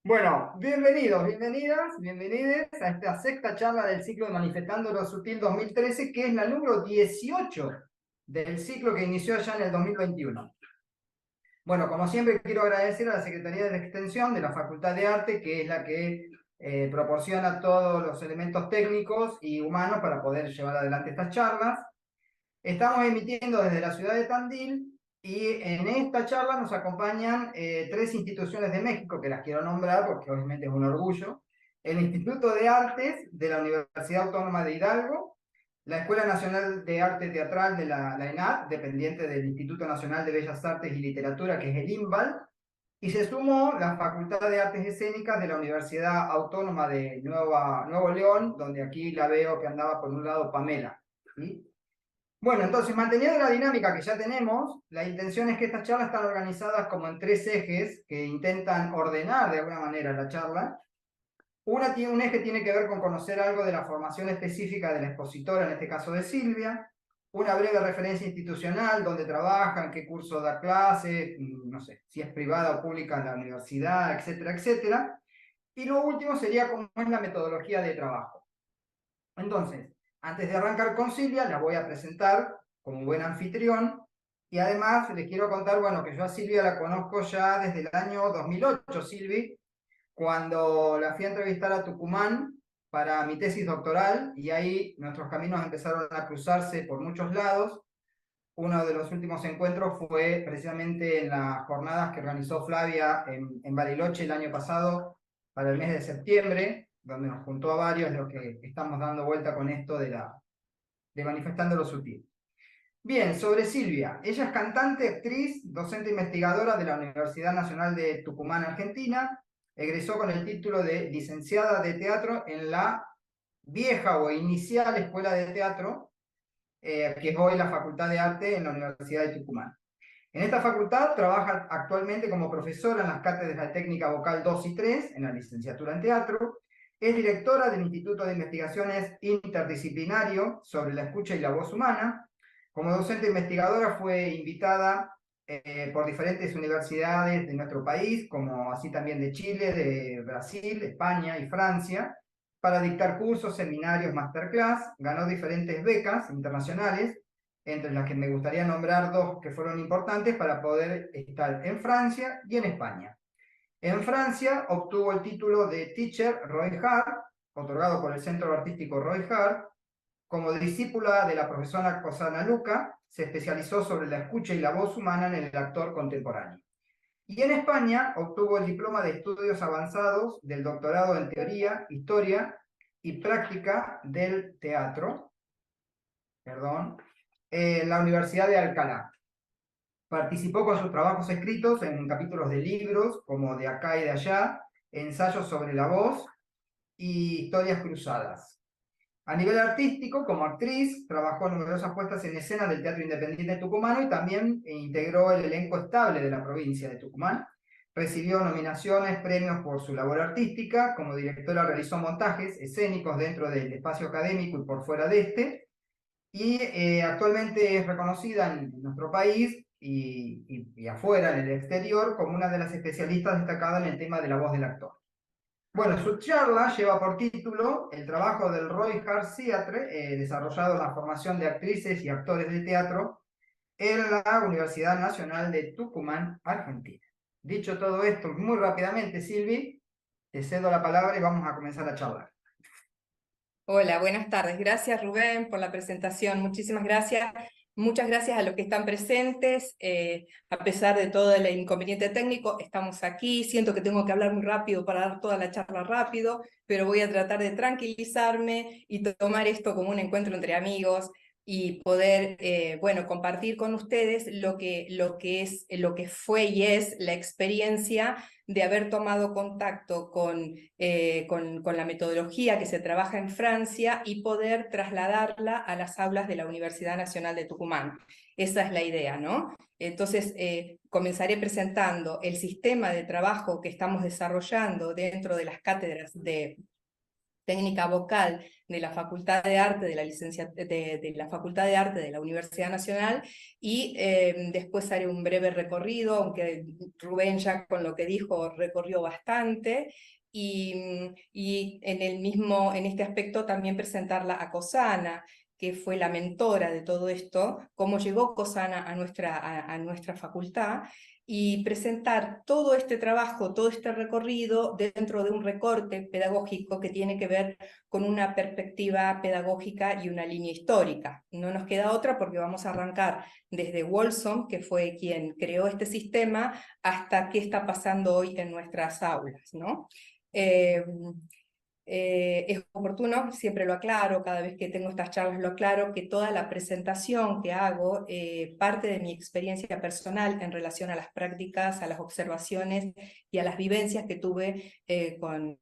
Bueno, bienvenidos, bienvenidas, bienvenides a esta sexta charla del ciclo de Manifestando lo Sutil 2013, que es la número 18 del ciclo que inició ya en el 2021. Bueno, como siempre, quiero agradecer a la Secretaría de Extensión de la Facultad de Arte, que es la que proporciona todos los elementos técnicos y humanos para poder llevar adelante estas charlas. Estamos emitiendo desde la ciudad de Tandil y en esta charla nos acompañan tres instituciones de México que las quiero nombrar porque obviamente es un orgullo. El Instituto de Artes de la Universidad Autónoma de Hidalgo, la Escuela Nacional de Arte Teatral de la ENAD, dependiente del Instituto Nacional de Bellas Artes y Literatura, que es el INVAL, y se sumó la Facultad de Artes Escénicas de la Universidad Autónoma de Nuevo León, donde aquí la veo que andaba por un lado Pamela, ¿sí? Bueno, entonces, manteniendo la dinámica que ya tenemos, la intención es que estas charlas están organizadas como en tres ejes que intentan ordenar de alguna manera la charla. Un eje tiene que ver con conocer algo de la formación específica de la expositora, en este caso de Silvia, una breve referencia institucional, dónde trabaja, en qué curso da clases, no sé, si es privada o pública en la universidad, etcétera, etcétera. Y lo último sería cómo es la metodología de trabajo. Entonces, antes de arrancar con Silvia, la voy a presentar como buen anfitrión y además les quiero contar, bueno, que yo a Silvia la conozco ya desde el año 2008, Silvi, cuando la fui a entrevistar a Tucumán para mi tesis doctoral y ahí nuestros caminos empezaron a cruzarse por muchos lados. Uno de los últimos encuentros fue precisamente en las jornadas que organizó Flavia en Bariloche el año pasado para el mes de septiembre, donde nos juntó a varios lo que estamos dando vuelta con esto de Manifestando lo Sutil. Bien, sobre Silvia. Ella es cantante, actriz, docente investigadora de la Universidad Nacional de Tucumán, Argentina. Egresó con el título de licenciada de teatro en la vieja o inicial Escuela de Teatro, que es hoy la Facultad de Arte en la Universidad de Tucumán. En esta facultad trabaja actualmente como profesora en las cátedras de técnica vocal 2 y 3, en la licenciatura en teatro. Es directora del Instituto de Investigaciones Interdisciplinario sobre la Escucha y la Voz Humana. Como docente investigadora fue invitada por diferentes universidades de nuestro país, como así también de Chile, de Brasil, España y Francia, para dictar cursos, seminarios, masterclass. Ganó diferentes becas internacionales, entre las que me gustaría nombrar dos que fueron importantes para poder estar en Francia y en España. En Francia obtuvo el título de Teacher Roy Hart, otorgado por el Centro Artístico Roy Hart. Como discípula de la profesora Cosana Luca, se especializó sobre la escucha y la voz humana en el actor contemporáneo. Y en España obtuvo el diploma de estudios avanzados del doctorado en teoría, historia y práctica del teatro, perdón, en la Universidad de Alcalá. Participó con sus trabajos escritos en capítulos de libros como De acá y de allá, ensayos sobre la voz y historias cruzadas. A nivel artístico, como actriz, trabajó en numerosas puestas en escena del Teatro Independiente Tucumano y también integró el elenco estable de la provincia de Tucumán. Recibió nominaciones, premios por su labor artística. Como directora realizó montajes escénicos dentro del espacio académico y por fuera de este. Y actualmente es reconocida en nuestro país y afuera, en el exterior, como una de las especialistas destacadas en el tema de la voz del actor. Bueno, su charla lleva por título el trabajo del Roy Hart Theatre, desarrollado en la formación de actrices y actores de teatro en la Universidad Nacional de Tucumán, Argentina. Dicho todo esto muy rápidamente, Silvi, te cedo la palabra y vamos a comenzar a charlar. Hola, buenas tardes. Gracias, Rubén, por la presentación. Muchísimas gracias. Muchas gracias a los que están presentes. A pesar de todo el inconveniente técnico, estamos aquí. Siento que tengo que hablar muy rápido para dar toda la charla rápido, pero voy a tratar de tranquilizarme y tomar esto como un encuentro entre amigos y poder, bueno, compartir con ustedes lo que fue y es la experiencia de haber tomado contacto con la metodología que se trabaja en Francia y poder trasladarla a las aulas de la Universidad Nacional de Tucumán. Esa es la idea, ¿no? Entonces, comenzaré presentando el sistema de trabajo que estamos desarrollando dentro de las cátedras técnica vocal de la Facultad de Arte de de la Facultad de Arte de la Universidad Nacional, y después haré un breve recorrido, aunque Rubén ya con lo que dijo recorrió bastante, y en este aspecto también presentarla a Cosana, que fue la mentora de todo esto, cómo llegó Cosana a nuestra facultad, y presentar todo este trabajo, todo este recorrido dentro de un recorte pedagógico que tiene que ver con una perspectiva pedagógica y una línea histórica. No nos queda otra porque vamos a arrancar desde Wolfson, que fue quien creó este sistema, hasta qué está pasando hoy en nuestras aulas, ¿no? Es oportuno, siempre lo aclaro, cada vez que tengo estas charlas lo aclaro, que toda la presentación que hago parte de mi experiencia personal en relación a las prácticas, a las observaciones y a las vivencias que tuve con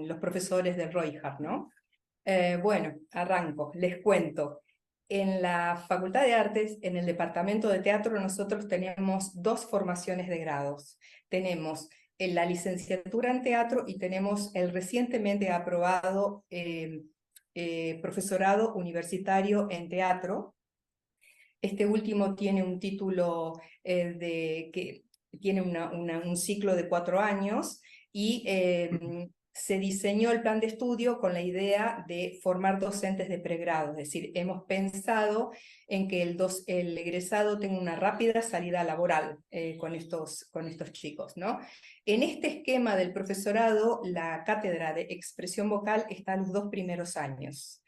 los profesores de Reuhardt, ¿no? Bueno, arranco, les cuento. En la Facultad de Artes, en el departamento de teatro, nosotros tenemos dos formaciones de grados. Tenemos la licenciatura en teatro y tenemos el recientemente aprobado profesorado universitario en teatro. Este último tiene un título que tiene un ciclo de 4 años, y se diseñó el plan de estudio con la idea de formar docentes de pregrado, es decir, hemos pensado en que el egresado tenga una rápida salida laboral con estos chicos, ¿no? En este esquema del profesorado, la cátedra de expresión vocal está en los 2 primeros años.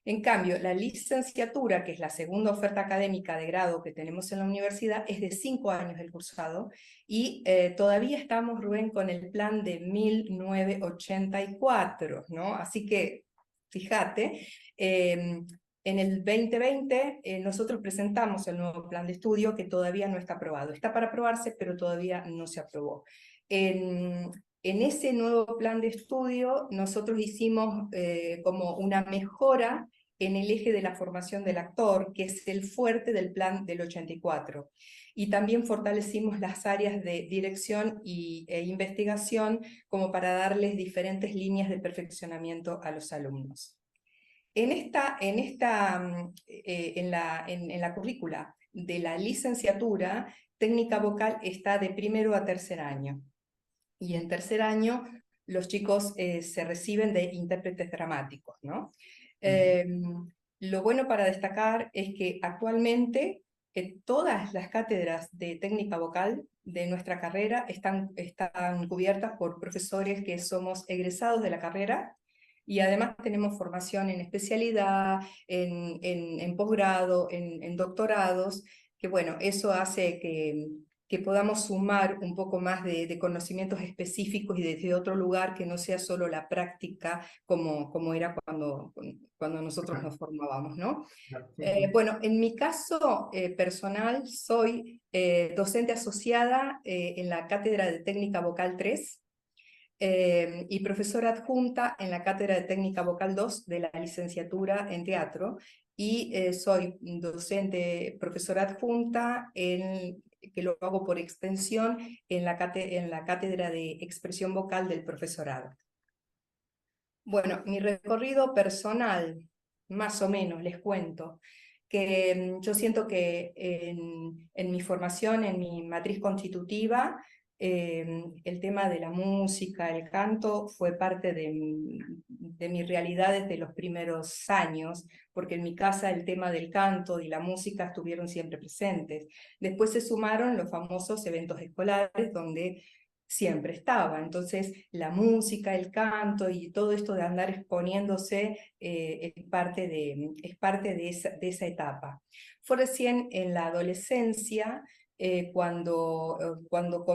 En cambio, la licenciatura, que es la segunda oferta académica de grado que tenemos en la universidad, es de 5 años el cursado, y todavía estamos, Rubén, con el plan de 1984, ¿no? Así que, fíjate, en el 2020 nosotros presentamos el nuevo plan de estudio que todavía no está aprobado. Está para aprobarse, pero todavía no se aprobó. En ese nuevo plan de estudio nosotros hicimos como una mejora en el eje de la formación del actor, que es el fuerte del plan del 84. Y también fortalecimos las áreas de dirección e investigación como para darles diferentes líneas de perfeccionamiento a los alumnos. En la currícula de la licenciatura, técnica vocal está de primero a tercer año. Y en tercer año los chicos se reciben de intérpretes dramáticos, ¿no? Lo bueno para destacar es que actualmente todas las cátedras de técnica vocal de nuestra carrera están cubiertas por profesores que somos egresados de la carrera, y además tenemos formación en especialidad, en posgrado, en doctorados, que bueno, eso hace que podamos sumar un poco más de conocimientos específicos y desde otro lugar que no sea solo la práctica como era cuando nosotros nos formábamos, ¿no? Bueno, en mi caso personal soy docente asociada en la Cátedra de Técnica Vocal 3 y profesora adjunta en la Cátedra de Técnica Vocal 2 de la licenciatura en teatro, y soy docente profesora adjunta que lo hago por extensión en la Cátedra de Expresión Vocal del profesorado. Bueno, mi recorrido personal, más o menos, les cuento, que yo siento que en mi formación, en mi matriz constitutiva, el tema de la música, el canto, fue parte de mi realidad desde los primeros años, porque en mi casa el tema del canto y la música estuvieron siempre presentes. Después se sumaron los famosos eventos escolares, donde siempre estaba. Entonces, la música, el canto y todo esto de andar exponiéndose es parte de esa etapa. Fue recién en la adolescencia cuando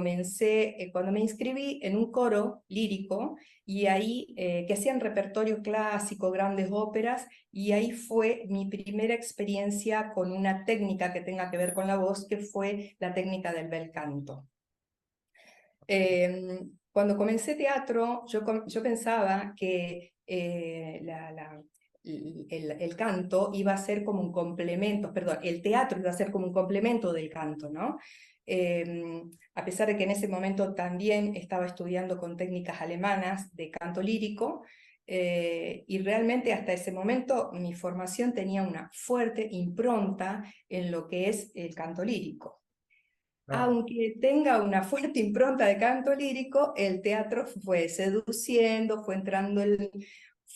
me inscribí en un coro lírico, y ahí que hacían repertorio clásico, grandes óperas, y ahí fue mi primera experiencia con una técnica que tenga que ver con la voz, que fue la técnica del bel canto. Cuando comencé teatro, yo pensaba que el canto iba a ser como un complemento, perdón, el teatro iba a ser como un complemento del canto, ¿no? A pesar de que en ese momento también estaba estudiando con técnicas alemanas de canto lírico, y realmente hasta ese momento mi formación tenía una fuerte impronta en lo que es el canto lírico. Claro. Aunque tenga una fuerte impronta de canto lírico, el teatro fue seduciendo, fue entrando,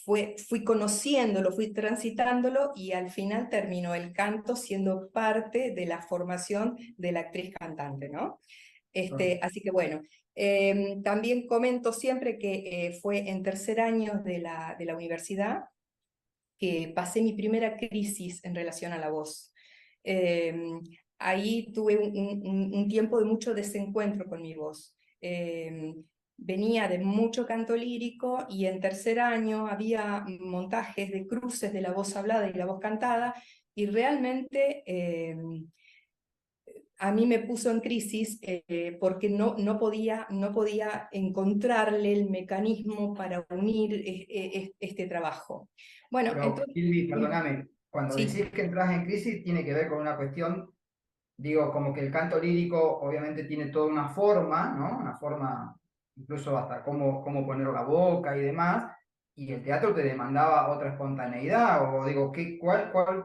fui conociéndolo, fui transitándolo y al final terminó el canto siendo parte de la formación de la actriz cantante, ¿no? Claro. Así que bueno, también comento siempre que fue en tercer año de la universidad que pasé mi primera crisis en relación a la voz. Ahí tuve un tiempo de mucho desencuentro con mi voz. Venía de mucho canto lírico y en tercer año había montajes de cruces de la voz hablada y la voz cantada y realmente a mí me puso en crisis porque no podía encontrarle el mecanismo para unir este trabajo. Bueno, Pero, entonces, Silvi, perdóname, cuando sí, decís que entras en crisis tiene que ver con una cuestión, digo, como que el canto lírico obviamente tiene toda una forma, ¿no? Una forma, incluso hasta cómo poner la boca y demás, y el teatro te demandaba otra espontaneidad, o digo,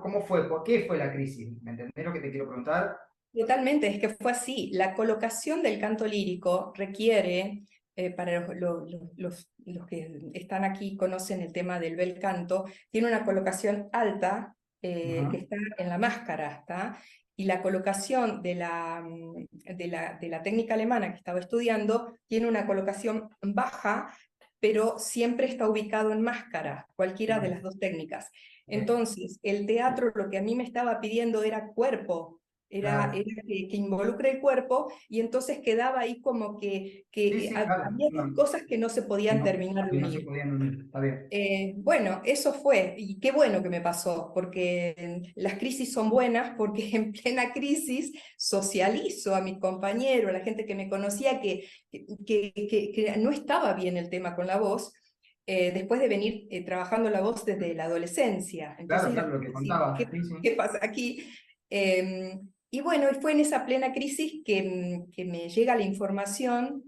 ¿cómo fue? ¿Por qué fue la crisis? ¿Me entendés lo que te quiero preguntar? totalmente, es que fue así. La colocación del canto lírico requiere, para los que están aquí conocen el tema del bel canto, tiene una colocación alta que Ajá. está en la máscara, ¿está? Y la colocación de la técnica alemana que estaba estudiando tiene una colocación baja, pero siempre está ubicado en máscara, cualquiera de Claro. las dos técnicas. Bien. Entonces, el teatro lo que a mí me estaba pidiendo era cuerpo, Claro. era que involucre el cuerpo, y entonces quedaba ahí como Sí, sí, claro. había No, cosas que no se podían terminar de que no se unir. podían unir. Está bien. Bueno, eso fue, y qué bueno que me pasó, porque las crisis son buenas, porque en plena crisis socializo a mis compañeros, a la gente que me conocía, que no estaba bien el tema con la voz, después de venir trabajando la voz desde la adolescencia. Claro, Entonces era claro, lo como que decir, contabas. Sí, sí. ¿qué pasa aquí? Y bueno, fue en esa plena crisis que me llega la información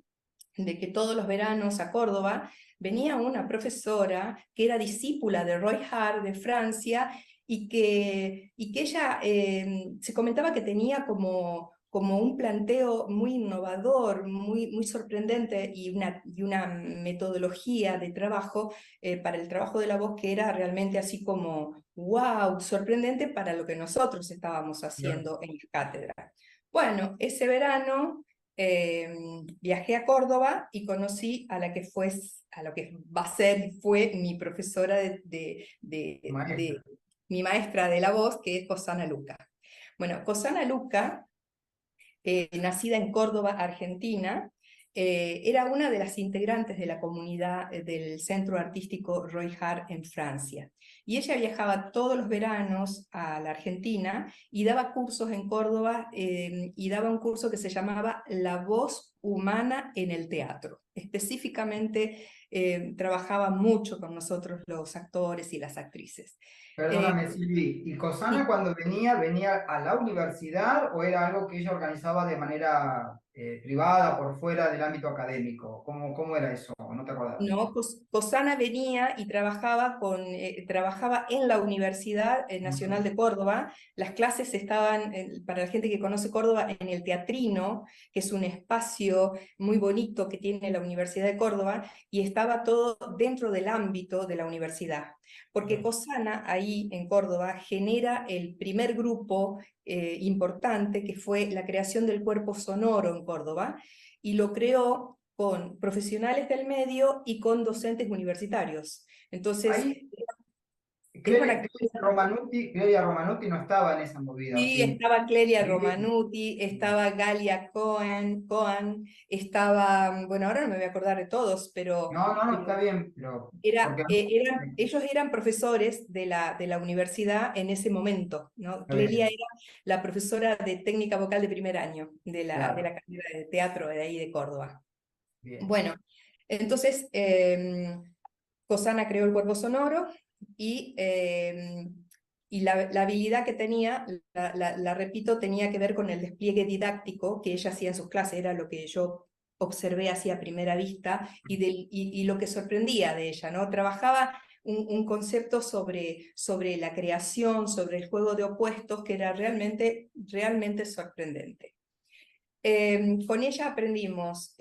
de que todos los veranos a Córdoba venía una profesora que era discípula de Roy Hart de Francia y que ella se comentaba que tenía como un planteo muy innovador, muy sorprendente y una metodología de trabajo para el trabajo de la voz que era realmente así como, wow, sorprendente para lo que nosotros estábamos Claro. haciendo en la cátedra. Bueno, ese verano viajé a Córdoba y conocí a la que fue, a lo que va a ser y fue mi profesora Maestra. mi maestra de la voz, que es Cosana Luca. Bueno, Cosana Luca, nacida en Córdoba, Argentina, era una de las integrantes de la comunidad del Centro Artístico Roy Hart en Francia. Y ella viajaba todos los veranos a la Argentina y daba cursos en Córdoba y daba un curso que se llamaba La voz humana en el teatro. Específicamente trabajaba mucho con nosotros los actores y las actrices. Eh, Perdóname, Silvi. ¿Y Cosana y cuando venía a la universidad o era algo que ella organizaba de manera privada, por fuera del ámbito académico? ¿Cómo era eso? ¿No te acordás? No, Cosana venía y trabajaba en la Universidad Nacional Ujú. de Córdoba. Las clases estaban, para la gente que conoce Córdoba, en el Teatrino, que es un espacio muy bonito que tiene la Universidad de Córdoba, y estaba todo dentro del ámbito de la universidad. Porque Cosana, ahí en Córdoba, genera el primer grupo importante, que fue la creación del cuerpo sonoro en Córdoba, y lo creó con profesionales del medio y con docentes universitarios. Entonces, Ahí, es una... Clelia Romanotti no estaba en esa movida, ¿o Sí, sí? estaba Clelia Sí. Romanuti, estaba Galia Cohen, estaba, bueno, ahora no me voy a acordar de todos, No, no, no, está bien, pero porque ellos eran profesores de la universidad en ese momento, ¿no? está Clelia bien, era la profesora de técnica vocal de primer año de claro, la carrera de teatro de ahí de Córdoba. bien. Bueno, entonces Cosana creó el cuerpo sonoro y la habilidad que tenía, la repito, tenía que ver con el despliegue didáctico que ella hacía en sus clases, era lo que yo observé así a primera vista y lo que sorprendía de ella, ¿no? Trabajaba un concepto sobre la creación, sobre el juego de opuestos, que era realmente sorprendente. Con ella aprendimos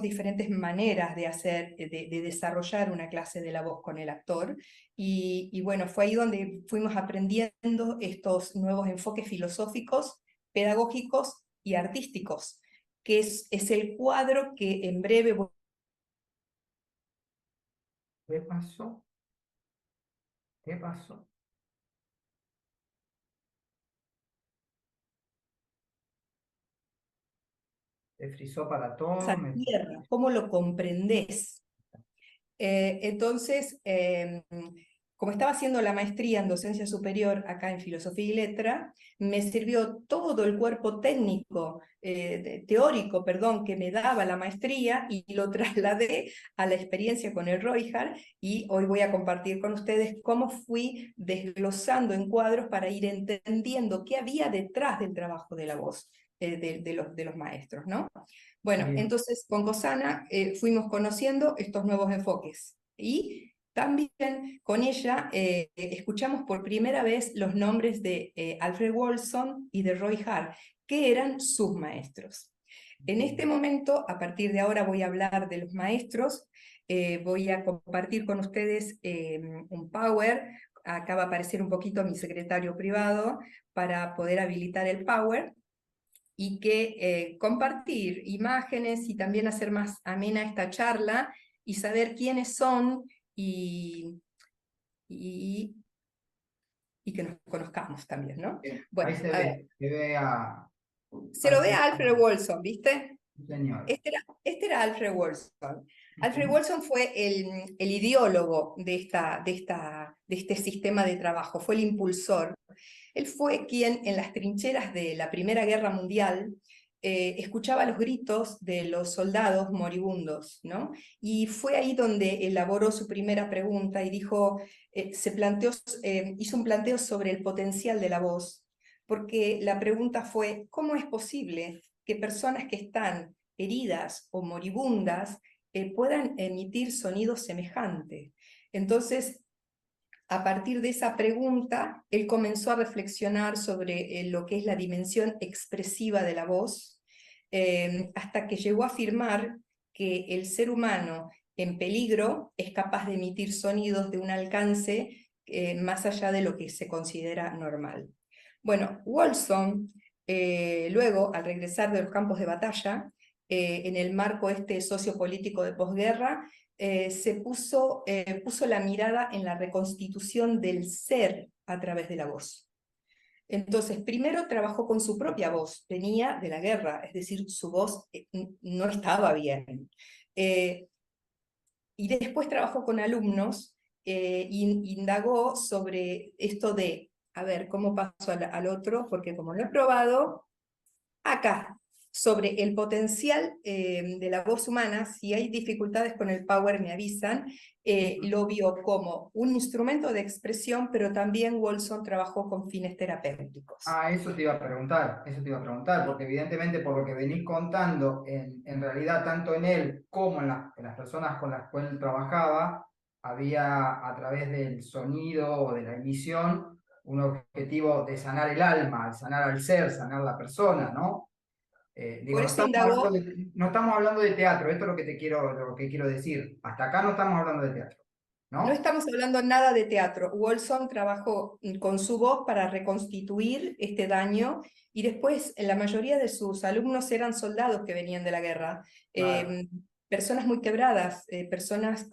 diferentes maneras de hacer, de desarrollar una clase de la voz con el actor, y bueno, fue ahí donde fuimos aprendiendo estos nuevos enfoques filosóficos, pedagógicos y artísticos, que es el cuadro que en breve... ¿Qué pasó? ¿Qué pasó? ¿Te frizó para todo? a tierra, ¿cómo lo comprendés? Entonces, como estaba haciendo la maestría en docencia superior acá en Filosofía y Letra, me sirvió todo el cuerpo técnico, teórico, perdón, que me daba la maestría y lo trasladé a la experiencia con el Roijal, y hoy voy a compartir con ustedes cómo fui desglosando en cuadros para ir entendiendo qué había detrás del trabajo de la voz de los maestros, ¿no? Bueno, Bien. entonces con Cosana fuimos conociendo estos nuevos enfoques, y también con ella escuchamos por primera vez los nombres de Alfred Wolfson y de Roy Hart, que eran sus maestros. En este momento, a partir de ahora, voy a hablar de los maestros, voy a compartir con ustedes un Power. Acá va a aparecer un poquito mi secretario privado para poder habilitar el Power, y que compartir imágenes y también hacer más amena esta charla y saber quiénes son y, y, y que nos conozcamos también, ¿no? Bien. Ahí Bueno, a ver, se ve a... se lo ve Parece a Alfred Wolfson, ¿viste? un señor. Este era Alfred Wolfson. Alfred Ujú. Wolfson fue el ideólogo de este sistema de trabajo, fue el impulsor. Él fue quien en las trincheras de la Primera Guerra Mundial escuchaba los gritos de los soldados moribundos, ¿no? Y fue ahí donde elaboró su primera pregunta y dijo, hizo un planteo sobre el potencial de la voz, porque la pregunta fue, ¿cómo es posible que personas que están heridas o moribundas puedan emitir sonidos semejantes? Entonces, a partir de esa pregunta, él comenzó a reflexionar sobre lo que es la dimensión expresiva de la voz, hasta que llegó a afirmar que el ser humano en peligro es capaz de emitir sonidos de un alcance más allá de lo que se considera normal. Bueno, Wolfson, luego, al regresar de los campos de batalla, en el marco sociopolítico de posguerra, puso la mirada en la reconstitución del ser a través de la voz. Entonces, primero trabajó con su propia voz, venía de la guerra, es decir, su voz no estaba bien. Y después trabajó con alumnos, indagó sobre esto de, a ver, ¿cómo paso al otro? Porque como lo he probado, acá, sobre el potencial de la voz humana, si hay dificultades con el Power me avisan, lo vio como un instrumento de expresión, pero también Wolfson trabajó con fines terapéuticos. Ah, eso te iba a preguntar, porque evidentemente por lo que venís contando, en realidad tanto en él como en las personas con las cuales él trabajaba, había a través del sonido o de la emisión un objetivo de sanar el alma, de sanar al ser, sanar la persona, ¿no? Digo, Por eso indagó. no estamos hablando de teatro, esto es lo que quiero decir. Hasta acá no estamos hablando de teatro, No ¿no? estamos hablando nada de teatro. Wolfson trabajó con su voz para reconstituir este daño, y después la mayoría de sus alumnos eran soldados que venían de la guerra, Claro. personas muy quebradas, personas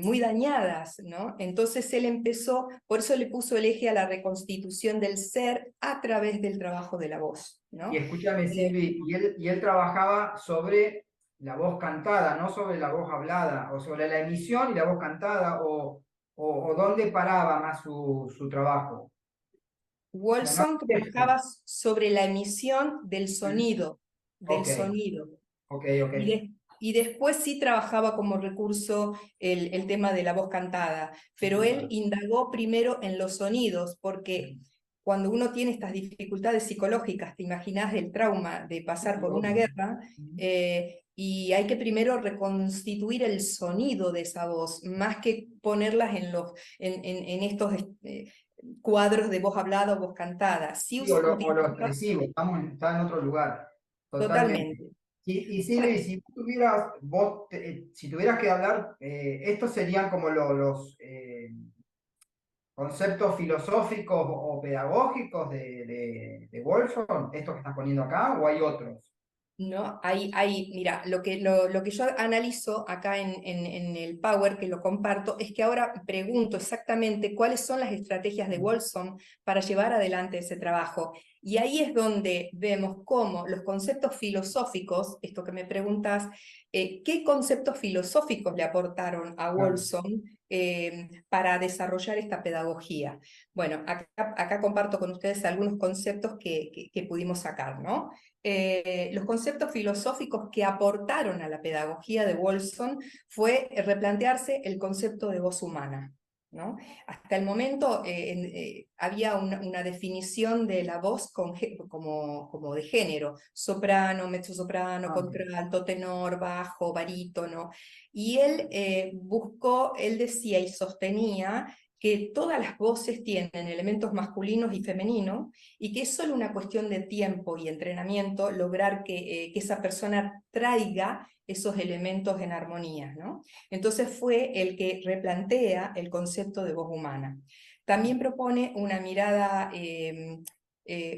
muy dañadas, ¿no? Entonces él empezó, por eso le puso el eje a la reconstitución del ser a través del trabajo de la voz, Y ¿no? escúchame, Eh, Silvi, y él trabajaba sobre la voz cantada, no sobre la voz hablada, o sobre la emisión y la voz cantada, o dónde paraba más su trabajo. O sea, no Wolfson hay texto. trabajaba sobre la emisión del ¿Mm? sonido, del Ok, sonido. ok, ok. Y después sí trabajaba como recurso el tema de la voz cantada, pero él Claro. indagó primero en los sonidos, porque cuando uno tiene estas dificultades psicológicas, te imaginas el trauma de pasar por una guerra, y hay que primero reconstituir el sonido de esa voz, más que ponerlas en estos cuadros de voz hablada o voz cantada. Sí, Sí, o lo utilizaba expresivo, está en otro lugar, totalmente. totalmente. Y Bueno, Silvi, si tuvieras, si tuvieras que hablar, estos serían como los conceptos filosóficos o pedagógicos de Wolfson, estos que estás poniendo acá, o hay otros. no, mira, lo que yo analizo acá en el Power, que lo comparto, es que ahora pregunto exactamente cuáles son las estrategias de Wolfson para llevar adelante ese trabajo. Y ahí es donde vemos cómo los conceptos filosóficos, esto que me preguntas, ¿qué conceptos filosóficos le aportaron a Wolfson para desarrollar esta pedagogía? Bueno, acá comparto con ustedes algunos conceptos que pudimos sacar, ¿no? Los conceptos filosóficos que aportaron a la pedagogía de Wolfson fue replantearse el concepto de voz humana, ¿no? Hasta el momento había una definición de la voz como de género: soprano, mezzosoprano, contralto, tenor, bajo, barítono, y él él decía y sostenía que todas las voces tienen elementos masculinos y femeninos, y que es solo una cuestión de tiempo y entrenamiento lograr que esa persona traiga esos elementos en armonía, ¿no? Entonces fue el que replantea el concepto de voz humana. También propone una mirada,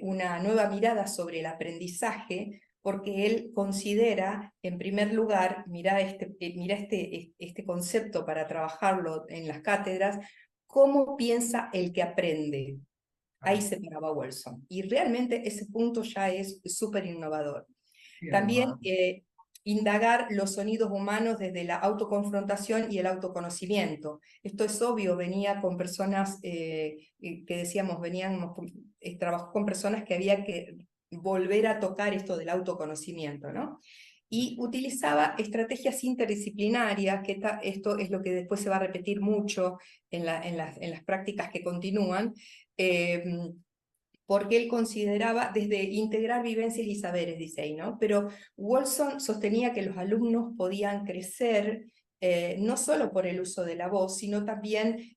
una nueva mirada sobre el aprendizaje, porque él considera, en primer lugar, mira este concepto para trabajarlo en las cátedras: cómo piensa el que aprende. Ahí se paraba Wolfson. Y realmente ese punto ya es súper innovador. También indagar los sonidos humanos desde la autoconfrontación y el autoconocimiento. Esto es obvio, venía con personas que decíamos, trabajó con personas que había que volver a tocar esto del autoconocimiento, ¿no? Y utilizaba estrategias interdisciplinarias, que esto es lo que después se va a repetir mucho en las prácticas que continúan, porque él consideraba desde integrar vivencias y saberes, dice ahí, ¿no? Pero Wolfson sostenía que los alumnos podían crecer no solo por el uso de la voz, sino también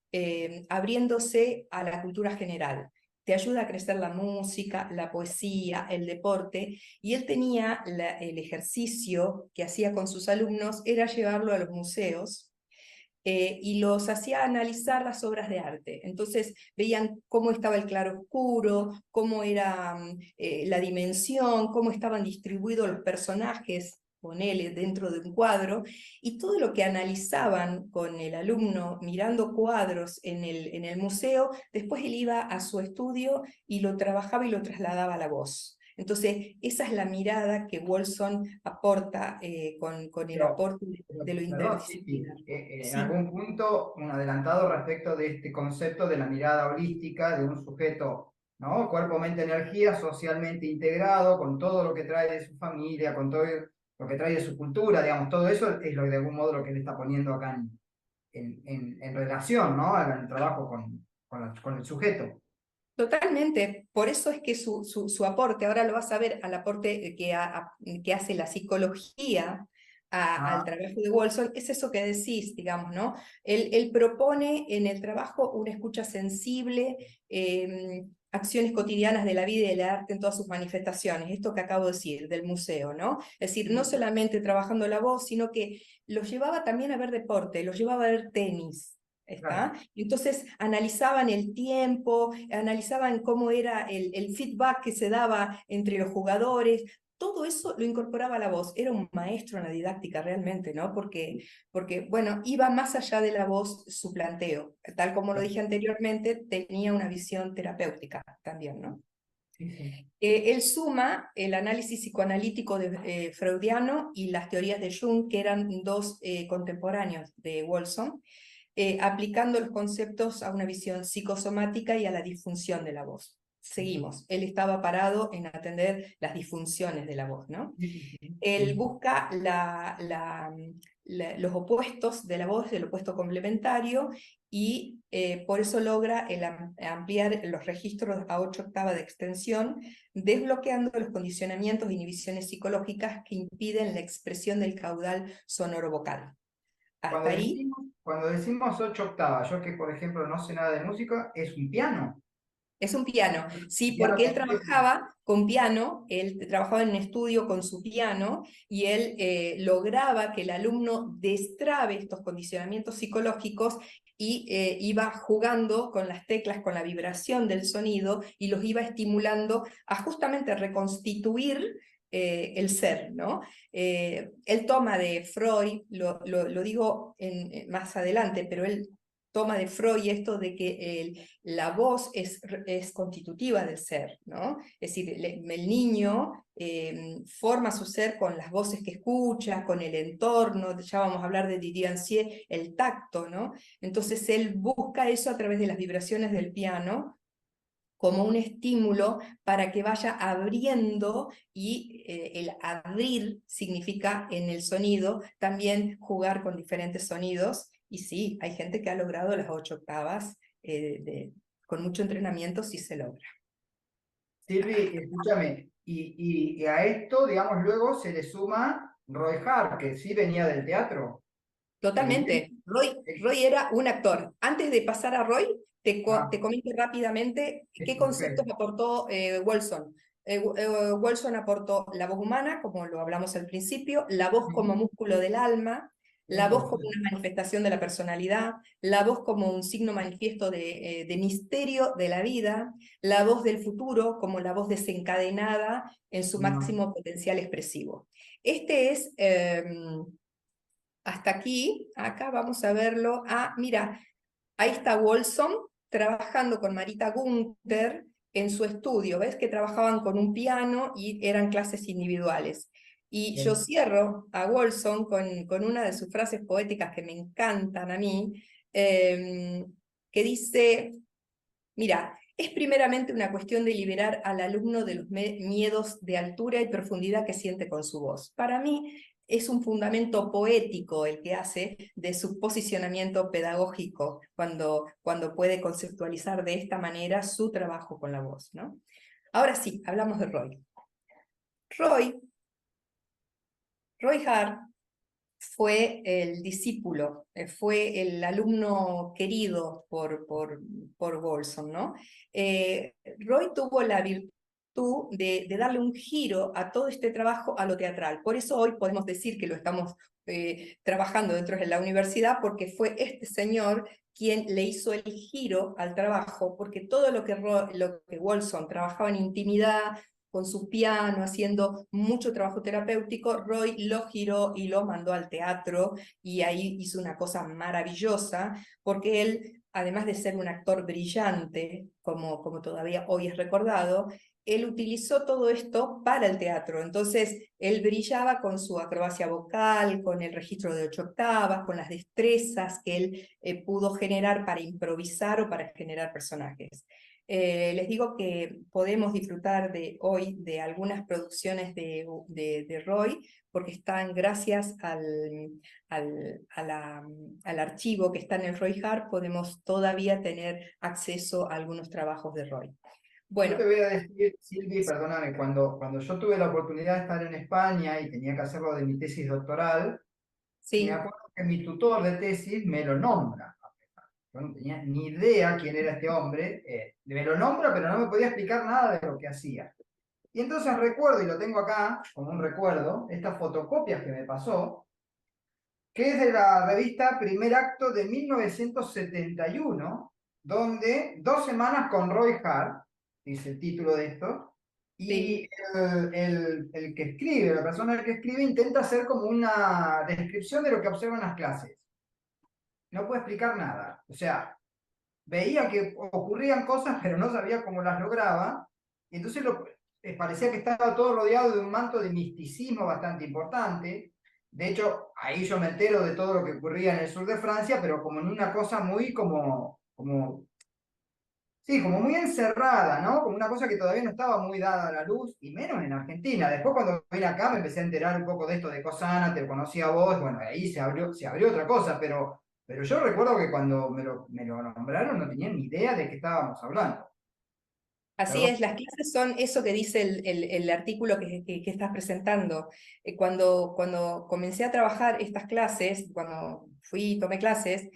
abriéndose a la cultura general. Te ayuda a crecer la música, la poesía, el deporte, y él tenía el ejercicio que hacía con sus alumnos, era llevarlo a los museos, y los hacía analizar las obras de arte. Entonces veían cómo estaba el claroscuro, cómo era la dimensión, cómo estaban distribuidos los personajes, ponele, dentro de un cuadro, y todo lo que analizaban con el alumno mirando cuadros en el museo, después él iba a su estudio y lo trabajaba y lo trasladaba a la voz. Entonces, esa es la mirada que Wolfson aporta con el aporte de lo Perdón, sí, sí. interdisciplinar. En Sí, algún punto, un adelantado respecto de este concepto de la mirada holística de un sujeto, ¿no? Cuerpo, mente, energía, socialmente integrado, con todo lo que trae de su familia, con todo lo que trae de su cultura, digamos, todo eso es lo de algún modo lo que él está poniendo acá en relación, ¿no? En el trabajo con el sujeto. totalmente. Por eso es que su aporte, ahora lo vas a ver, al aporte que hace la psicología al Ah, trabajo de Wolfson, es eso que decís, digamos, ¿no? Él propone en el trabajo una escucha sensible, acciones cotidianas de la vida y del arte en todas sus manifestaciones, esto que acabo de decir, del museo, ¿no? Es decir, no solamente trabajando la voz, sino que los llevaba también a ver deporte, los llevaba a ver tenis. claro. ¿Está? Entonces analizaban el tiempo, analizaban cómo era el feedback que se daba entre los jugadores. Todo eso lo incorporaba a la voz. Era un maestro en la didáctica realmente, ¿no? Porque bueno, iba más allá de la voz su planteo. Tal como lo dije anteriormente, tenía una visión terapéutica también, ¿no? Sí, sí. Él suma el análisis psicoanalítico freudiano y las teorías de Jung, que eran dos contemporáneos de Wolfson, aplicando los conceptos a una visión psicosomática y a la disfunción de la voz. seguimos. Él estaba parado en atender las disfunciones de la voz, ¿no? Sí, sí, sí. Él busca los opuestos de la voz, el opuesto complementario, y por eso logra ampliar los registros a 8 octavas de extensión, desbloqueando los condicionamientos e inhibiciones psicológicas que impiden la expresión del caudal sonoro vocal. Hasta ahí. Cuando decimos 8 octavas, yo que por ejemplo no sé nada de música, es un piano. Es un piano, sí, Un piano porque él completo. trabajaba con piano, él trabajaba en un estudio con su piano y él lograba que el alumno destrabe estos condicionamientos psicológicos y iba jugando con las teclas, con la vibración del sonido y los iba estimulando a justamente reconstituir el ser, ¿no? Él toma de Freud, lo digo más adelante, pero él toma de Freud esto de que la voz es constitutiva del ser, ¿no? Es decir, el niño forma su ser con las voces que escucha, con el entorno, ya vamos a hablar de Didier Ancier, el tacto, ¿no? Entonces él busca eso a través de las vibraciones del piano como un estímulo para que vaya abriendo, y el abrir significa en el sonido también jugar con diferentes sonidos, y sí, hay gente que ha logrado las 8 octavas, con mucho entrenamiento sí se logra. Silvi, escúchame, y a esto, digamos, luego se le suma Roy Hart, que sí venía del teatro. Evidente. Totalmente. Roy era un actor. Antes de pasar a Roy, te Ah, comento rápidamente qué conceptos ok. aportó Wolfson. Wolfson aportó la voz humana, como lo hablamos al principio, la voz como Sí, músculo del alma, sí, la por voz como supuesto. una manifestación de la personalidad, la voz como un signo manifiesto de misterio de la vida, la voz del futuro como la voz desencadenada en su No. máximo potencial expresivo. Este es... hasta aquí, acá vamos a verlo. Ah, mira, ahí está Wolfson trabajando con Marita Gunther en su estudio. ¿Ves que trabajaban con un piano y eran clases individuales? Y yo Bien. cierro a Wolfson con una de sus frases poéticas que me encantan a mí, que dice, mira, es primeramente una cuestión de liberar al alumno de los miedos de altura y profundidad que siente con su voz. Para mí es un fundamento poético el que hace de su posicionamiento pedagógico cuando puede conceptualizar de esta manera su trabajo con la voz, ¿no? Ahora sí, hablamos de Roy. Roy, Roy Hart fue el discípulo, fue el alumno querido por Wolfson, ¿no? Roy tuvo la virtud de darle un giro a todo este trabajo a lo teatral. Por eso hoy podemos decir que lo estamos trabajando dentro de la universidad, porque fue este señor quien le hizo el giro al trabajo, porque todo lo que Wolfson trabajaba en intimidad, con su piano, haciendo mucho trabajo terapéutico, Roy lo giró y lo mandó al teatro, y ahí hizo una cosa maravillosa, porque él, además de ser un actor brillante, como todavía hoy es recordado, él utilizó todo esto para el teatro. Entonces, él brillaba con su acrobacia vocal, con el registro de 8 octavas, con las destrezas que él pudo generar para improvisar o para generar personajes. Les digo que podemos disfrutar hoy de algunas producciones de Roy, porque están gracias al archivo que está en el Roy Hart, podemos todavía tener acceso a algunos trabajos de Roy. Yo te Bueno, voy a decir, Silvi, perdóname, cuando yo tuve la oportunidad de estar en España y tenía que hacerlo de mi tesis doctoral, me sí, acuerdo que mi tutor de tesis me lo nombra. Yo no tenía ni idea quién era este hombre, me lo nombra, pero no me podía explicar nada de lo que hacía. Y entonces recuerdo, y lo tengo acá como un recuerdo, estas fotocopias que me pasó, que es de la revista Primer Acto de 1971, donde 2 semanas con Roy Hart, dice el título de esto, sí. y el que escribe, la persona que escribe, intenta hacer como una descripción de lo que observa en las clases. No puede explicar nada. O sea, veía que ocurrían cosas, pero no sabía cómo las lograba, y entonces parecía que estaba todo rodeado de un manto de misticismo bastante importante. De hecho, ahí yo me entero de todo lo que ocurría en el sur de Francia, pero como en una cosa muy como Sí, como muy encerrada, ¿no? Como una cosa que todavía no estaba muy dada a la luz, y menos en Argentina. Después cuando vine acá me empecé a enterar un poco de esto de Cosana, te conocí a vos, bueno, ahí se abrió otra cosa, pero yo recuerdo que cuando me lo nombraron no tenía ni idea de qué estábamos hablando. Así Perdón. es, las clases son eso que dice el artículo que estás presentando. Cuando comencé a trabajar estas clases, cuando fui y tomé clases,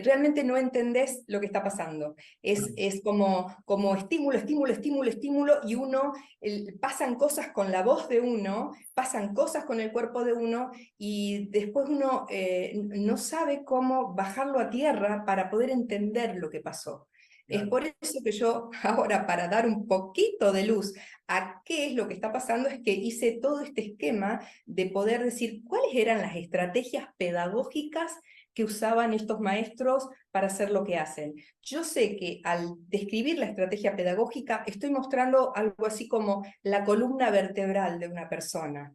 realmente no entendés lo que está pasando. Es como estímulo, estímulo, estímulo, estímulo, y pasan cosas con la voz de uno, pasan cosas con el cuerpo de uno, y después uno no sabe cómo bajarlo a tierra para poder entender lo que pasó. Es Claro. por eso que yo ahora, para dar un poquito de luz a qué es lo que está pasando, es que hice todo este esquema de poder decir cuáles eran las estrategias pedagógicas que usaban estos maestros para hacer lo que hacen. Yo sé que al describir la estrategia pedagógica estoy mostrando algo así como la columna vertebral de una persona.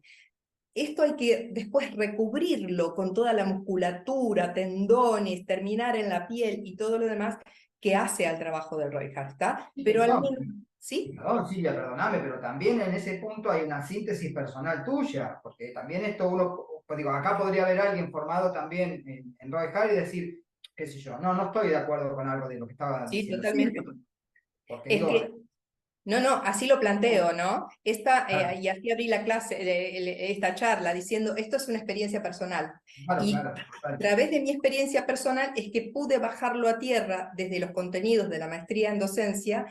Esto hay que después recubrirlo con toda la musculatura, tendones, terminar en la piel y todo lo demás que hace al trabajo del Reinhardt, ¿está? Sí, Pero al no, menos, ¿sí? perdón, Silvia, perdóname, pero también en ese punto hay una síntesis personal tuya, porque también esto uno, pues digo, acá podría haber alguien formado también en Roy Harry y decir, qué sé yo, no, no estoy de acuerdo con algo de lo que estaba Sí, diciendo Silvia, totalmente. porque Es digo, que no, no, así lo planteo, ¿no? claro, Y así abrí la clase, esta charla, diciendo, esto es una experiencia personal. claro, Y claro, a total. través de mi experiencia personal es que pude bajarlo a tierra desde los contenidos de la maestría en docencia,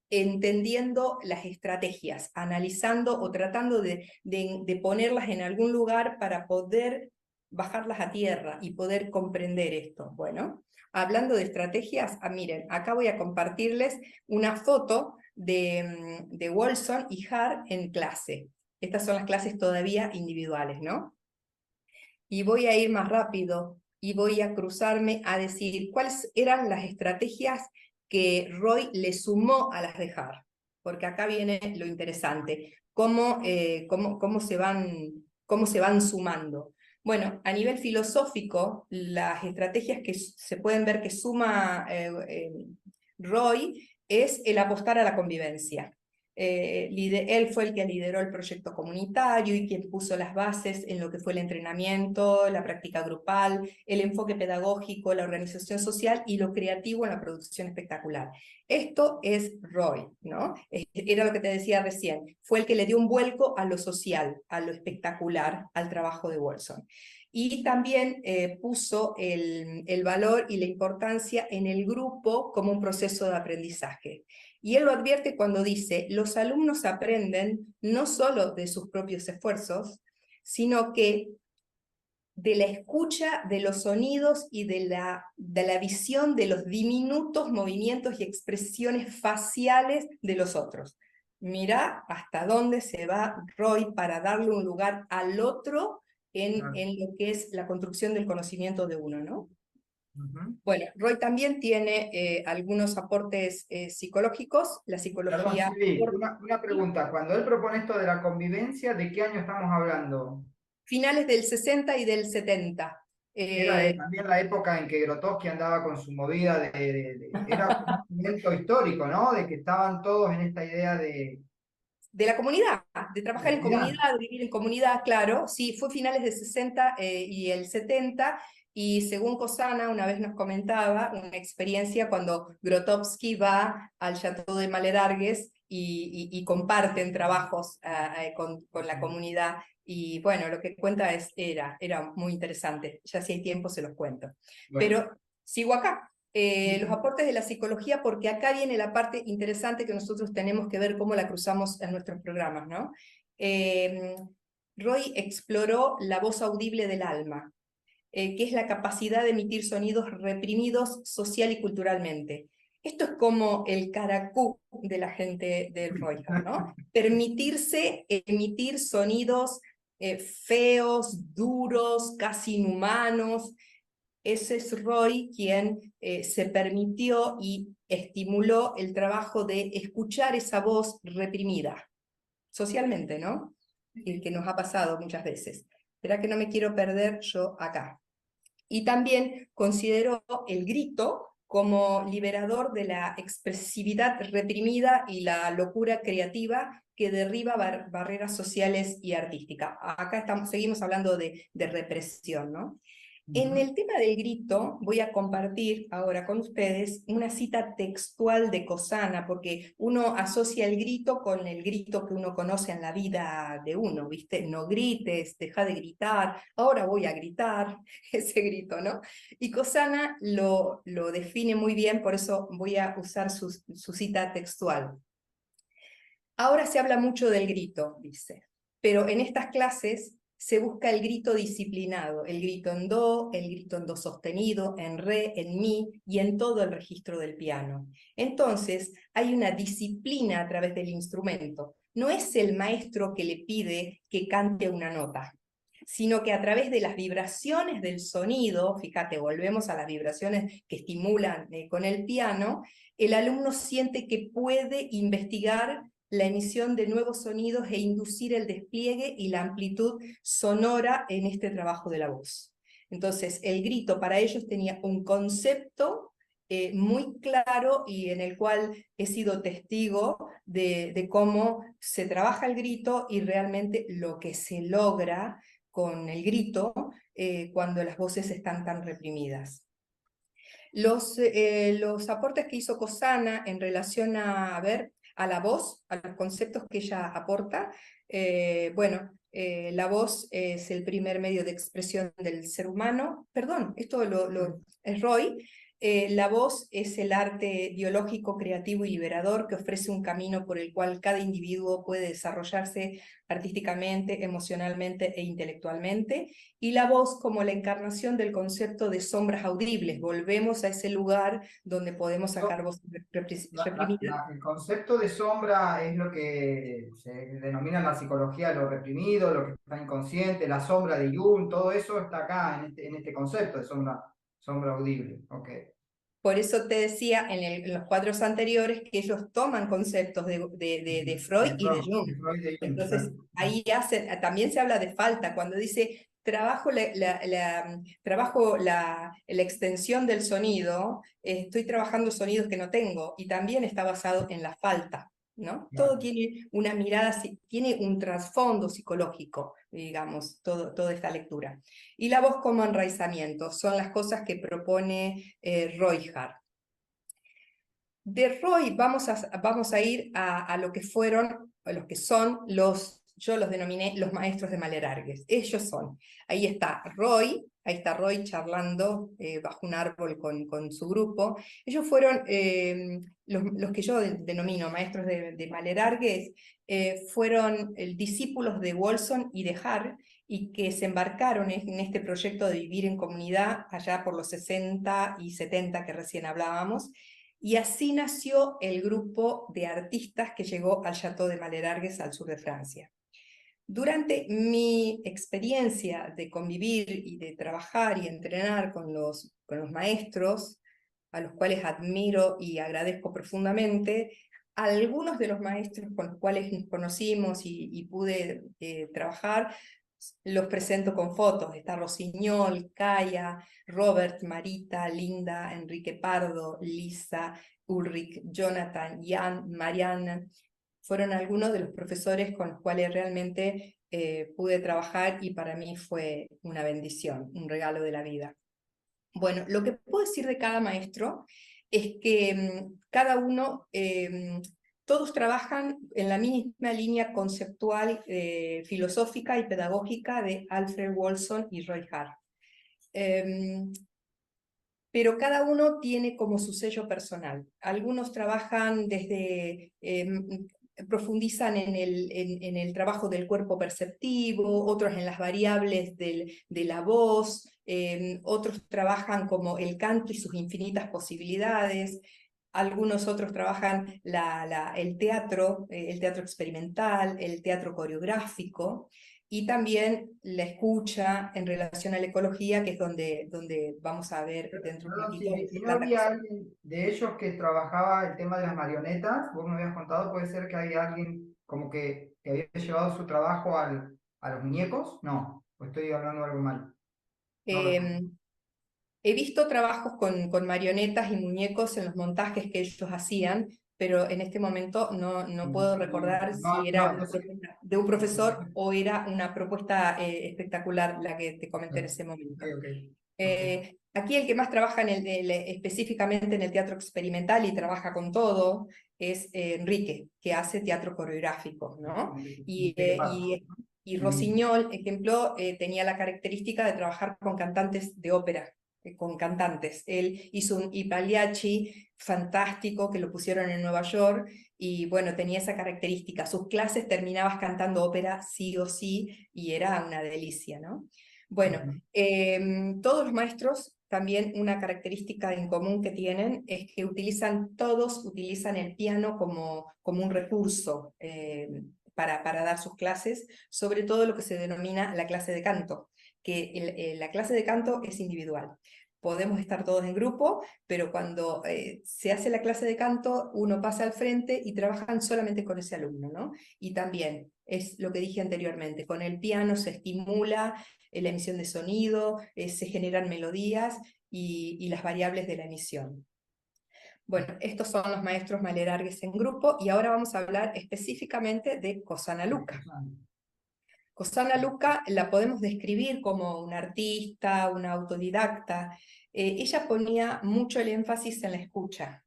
entendiendo las estrategias, analizando o tratando de ponerlas en algún lugar para poder bajarlas a tierra y poder comprender esto. Bueno, hablando de estrategias, miren, acá voy a compartirles una foto de Wolfson y Hart en clase. Estas son las clases todavía individuales, ¿no? Y voy a ir más rápido y voy a cruzarme a decir cuáles eran las estrategias que Roy le sumó a las de Hart. Porque acá viene lo interesante, cómo se van sumando. Bueno, a nivel filosófico, las estrategias que se pueden ver que suma Roy es el apostar a la convivencia. Él fue el que lideró el proyecto comunitario y quien puso las bases en lo que fue el entrenamiento, la práctica grupal, el enfoque pedagógico, la organización social y lo creativo en la producción espectacular. Esto es Roy, ¿no? Era lo que te decía recién. Fue el que le dio un vuelco a lo social, a lo espectacular, al trabajo de Wolfson. Y también puso el valor y la importancia en el grupo como un proceso de aprendizaje. Y él lo advierte cuando dice, los alumnos aprenden no solo de sus propios esfuerzos, sino que de la escucha de los sonidos y de la visión de los diminutos movimientos y expresiones faciales de los otros. Mira hasta dónde se va Roy para darle un lugar al otro Claro. en lo que es la construcción del conocimiento de uno, ¿no? Ujú. Bueno, Roy también tiene algunos aportes psicológicos, la Perdón, psicología Silvi, una pregunta. Cuando él propone esto de la convivencia, ¿de qué año estamos hablando? finales del 60 y del 70. Era Eh, también la época en que Grotowski andaba con su movida era un momento histórico, ¿no? De que estaban todos en esta idea de la comunidad, de de trabajar en comunidad. comunidad, de vivir en comunidad, claro, sí, fue finales del 60 y el 70, y según Cosana una vez nos comentaba una experiencia cuando Grotowski va al Chateau de Maledargues y comparten trabajos con la comunidad, y bueno, lo que cuenta era muy interesante, ya si hay tiempo se los cuento. Bueno, Pero sigo acá. Los aportes de la psicología, porque acá viene la parte interesante que nosotros tenemos que ver cómo la cruzamos en nuestros programas, ¿no? Eh, Roy exploró la voz audible del alma, que es la capacidad de emitir sonidos reprimidos social y culturalmente. Esto es como el caracú de la gente del Reuter, ¿no? Permitirse emitir sonidos feos, duros, casi inhumanos. Ese es Roy quien se permitió y estimuló el trabajo de escuchar esa voz reprimida, socialmente, ¿no? Y el que nos ha pasado muchas veces. Espera que no me quiero perder yo acá. Y también consideró el grito como liberador de la expresividad reprimida y la locura creativa que derriba barreras sociales y artísticas. Acá seguimos hablando de represión, ¿no? En Ujú. el tema del grito, voy a compartir ahora con ustedes una cita textual de Cosana, porque uno asocia el grito con el grito que uno conoce en la vida de uno, ¿viste? No grites, deja de gritar, ahora voy a gritar, ese grito, ¿no? Y Cosana lo define muy bien, por eso voy a usar su cita textual. Ahora se habla mucho del grito, dice, pero en estas clases se busca el grito disciplinado, el grito en do, el grito en do sostenido, en re, en mi y en todo el registro del piano. Entonces hay una disciplina a través del instrumento. No es el maestro que le pide que cante una nota, sino que a través de las vibraciones del sonido, fíjate, volvemos a las vibraciones que estimulan con el piano, el alumno siente que puede investigar la emisión de nuevos sonidos e inducir el despliegue y la amplitud sonora en este trabajo de la voz. Entonces, el grito para ellos tenía un concepto muy claro y en el cual he sido testigo de cómo se trabaja el grito y realmente lo que se logra con el grito cuando las voces están tan reprimidas. Los aportes que hizo Cosana en relación a la voz, a los conceptos que ella aporta, bueno, la voz es el primer medio de expresión del ser humano. Perdón, esto es Roy. La voz es el arte biológico, creativo y liberador que ofrece un camino por el cual cada individuo puede desarrollarse artísticamente, emocionalmente e intelectualmente, y la voz como la encarnación del concepto de sombras audibles. Volvemos a ese lugar donde podemos sacar voces reprimidas. El concepto de sombra es lo que se denomina en la psicología lo reprimido, lo que está inconsciente, la sombra de Jung, todo eso está acá en este concepto de sombra, sombra audible. Okay. Por eso te decía en los cuadros anteriores que ellos toman conceptos de Freud y de Jung. De Freud, de Jung, Entonces, claro. ahí también se habla de falta, cuando dice, trabajo la extensión del sonido, estoy trabajando sonidos que no tengo, y también está basado en la falta, ¿no? Todo Claro. tiene una mirada, tiene un trasfondo psicológico, digamos, toda esta lectura. Y la voz como enraizamiento, son las cosas que propone Reuchart. De Roy vamos a ir a lo que fueron, a los que son yo los denominé los maestros de Malerargues. Ellos son, ahí está Roy charlando bajo un árbol con su grupo. Ellos fueron los que yo denomino maestros de Malerargues, fueron discípulos de Wolfson y de Hart, y que se embarcaron en este proyecto de vivir en comunidad allá por los 60 y 70 que recién hablábamos, y así nació el grupo de artistas que llegó al Château de Malerargues al sur de Francia. Durante mi experiencia de convivir y de trabajar y entrenar con los maestros, a los cuales admiro y agradezco profundamente, algunos de los maestros con los cuales nos conocimos y pude trabajar, los presento con fotos. Está Rosiñol, Kaya, Robert, Marita, Linda, Enrique Pardo, Lisa, Ulrich, Jonathan, Jan, Mariana. Fueron algunos de los profesores con los cuales realmente pude trabajar y para mí fue una bendición, un regalo de la vida. Bueno, lo que puedo decir de cada maestro es que cada uno, todos trabajan en la misma línea conceptual, filosófica y pedagógica de Alfred Wolfson y Roy Hart. Pero cada uno tiene como su sello personal. Algunos trabajan desde, profundizan en el trabajo del cuerpo perceptivo, otros en las variables de la voz, otros trabajan como el canto y sus infinitas posibilidades, algunos otros trabajan el teatro experimental, el teatro coreográfico, y también la escucha en relación a la ecología, que es donde vamos a ver dentro de un Perdón, ratito si no tanta había cosa. alguien de ellos que trabajaba el tema de las marionetas, vos me habías contado, puede ser que había alguien como que había llevado su trabajo a los muñecos, no, o estoy hablando de algo mal, no Eh, recuerdo. He visto trabajos con marionetas y muñecos en los montajes que ellos hacían, pero en este momento no puedo recordar si era una Entonces, propuesta de un profesor o era una propuesta espectacular la que te comenté en ese momento. ok, ok. Aquí el que más trabaja específicamente en el teatro experimental y trabaja con todo es Enrique, que hace teatro coreográfico, ¿no? Y Rossignol, ejemplo, tenía la característica de trabajar con cantantes de ópera, con cantantes. Él hizo un I Pagliacci fantástico que lo pusieron en Nueva York y bueno, tenía esa característica. Sus clases terminabas cantando ópera sí o sí y era una delicia, ¿no? Bueno, todos los maestros también una característica en común que tienen es que todos utilizan el piano como un recurso para dar sus clases, sobre todo lo que se denomina la clase de canto, que la clase de canto es individual. Podemos estar todos en grupo, pero cuando se hace la clase de canto, uno pasa al frente y trabajan solamente con ese alumno, ¿no? Y también, es lo que dije anteriormente, con el piano se estimula la emisión de sonido, se generan melodías y las variables de la emisión. Bueno, estos son los maestros Malerargues en grupo, y ahora vamos a hablar específicamente de Cossana Luca. Cossana Luca la podemos describir como una artista, una autodidacta. Ella ponía mucho el énfasis en la escucha,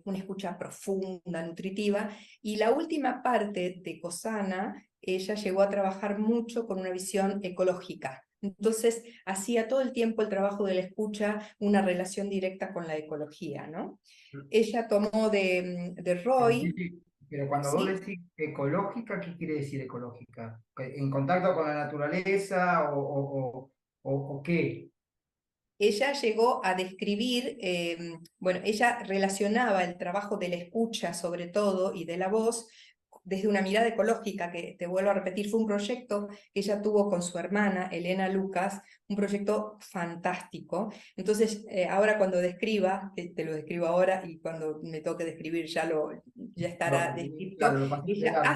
una escucha profunda, nutritiva, y la última parte de Cossana, ella llegó a trabajar mucho con una visión ecológica. Entonces, hacía todo el tiempo el trabajo de la escucha una relación directa con la ecología, ¿no? Ella tomó de Roy, Pero cuando vos ¿sí? decís ecológica, ¿qué quiere decir ecológica? ¿En contacto con la naturaleza o qué? Ella llegó a describir, bueno, ella relacionaba el trabajo de la escucha sobre todo y de la voz desde una mirada ecológica, que te vuelvo a repetir, fue un proyecto que ella tuvo con su hermana, Elena Lucas, un proyecto fantástico. Entonces, ahora cuando describa, te lo describo ahora y cuando me toque describir ya estará descrito, Claro, lo pasaste de ella largo.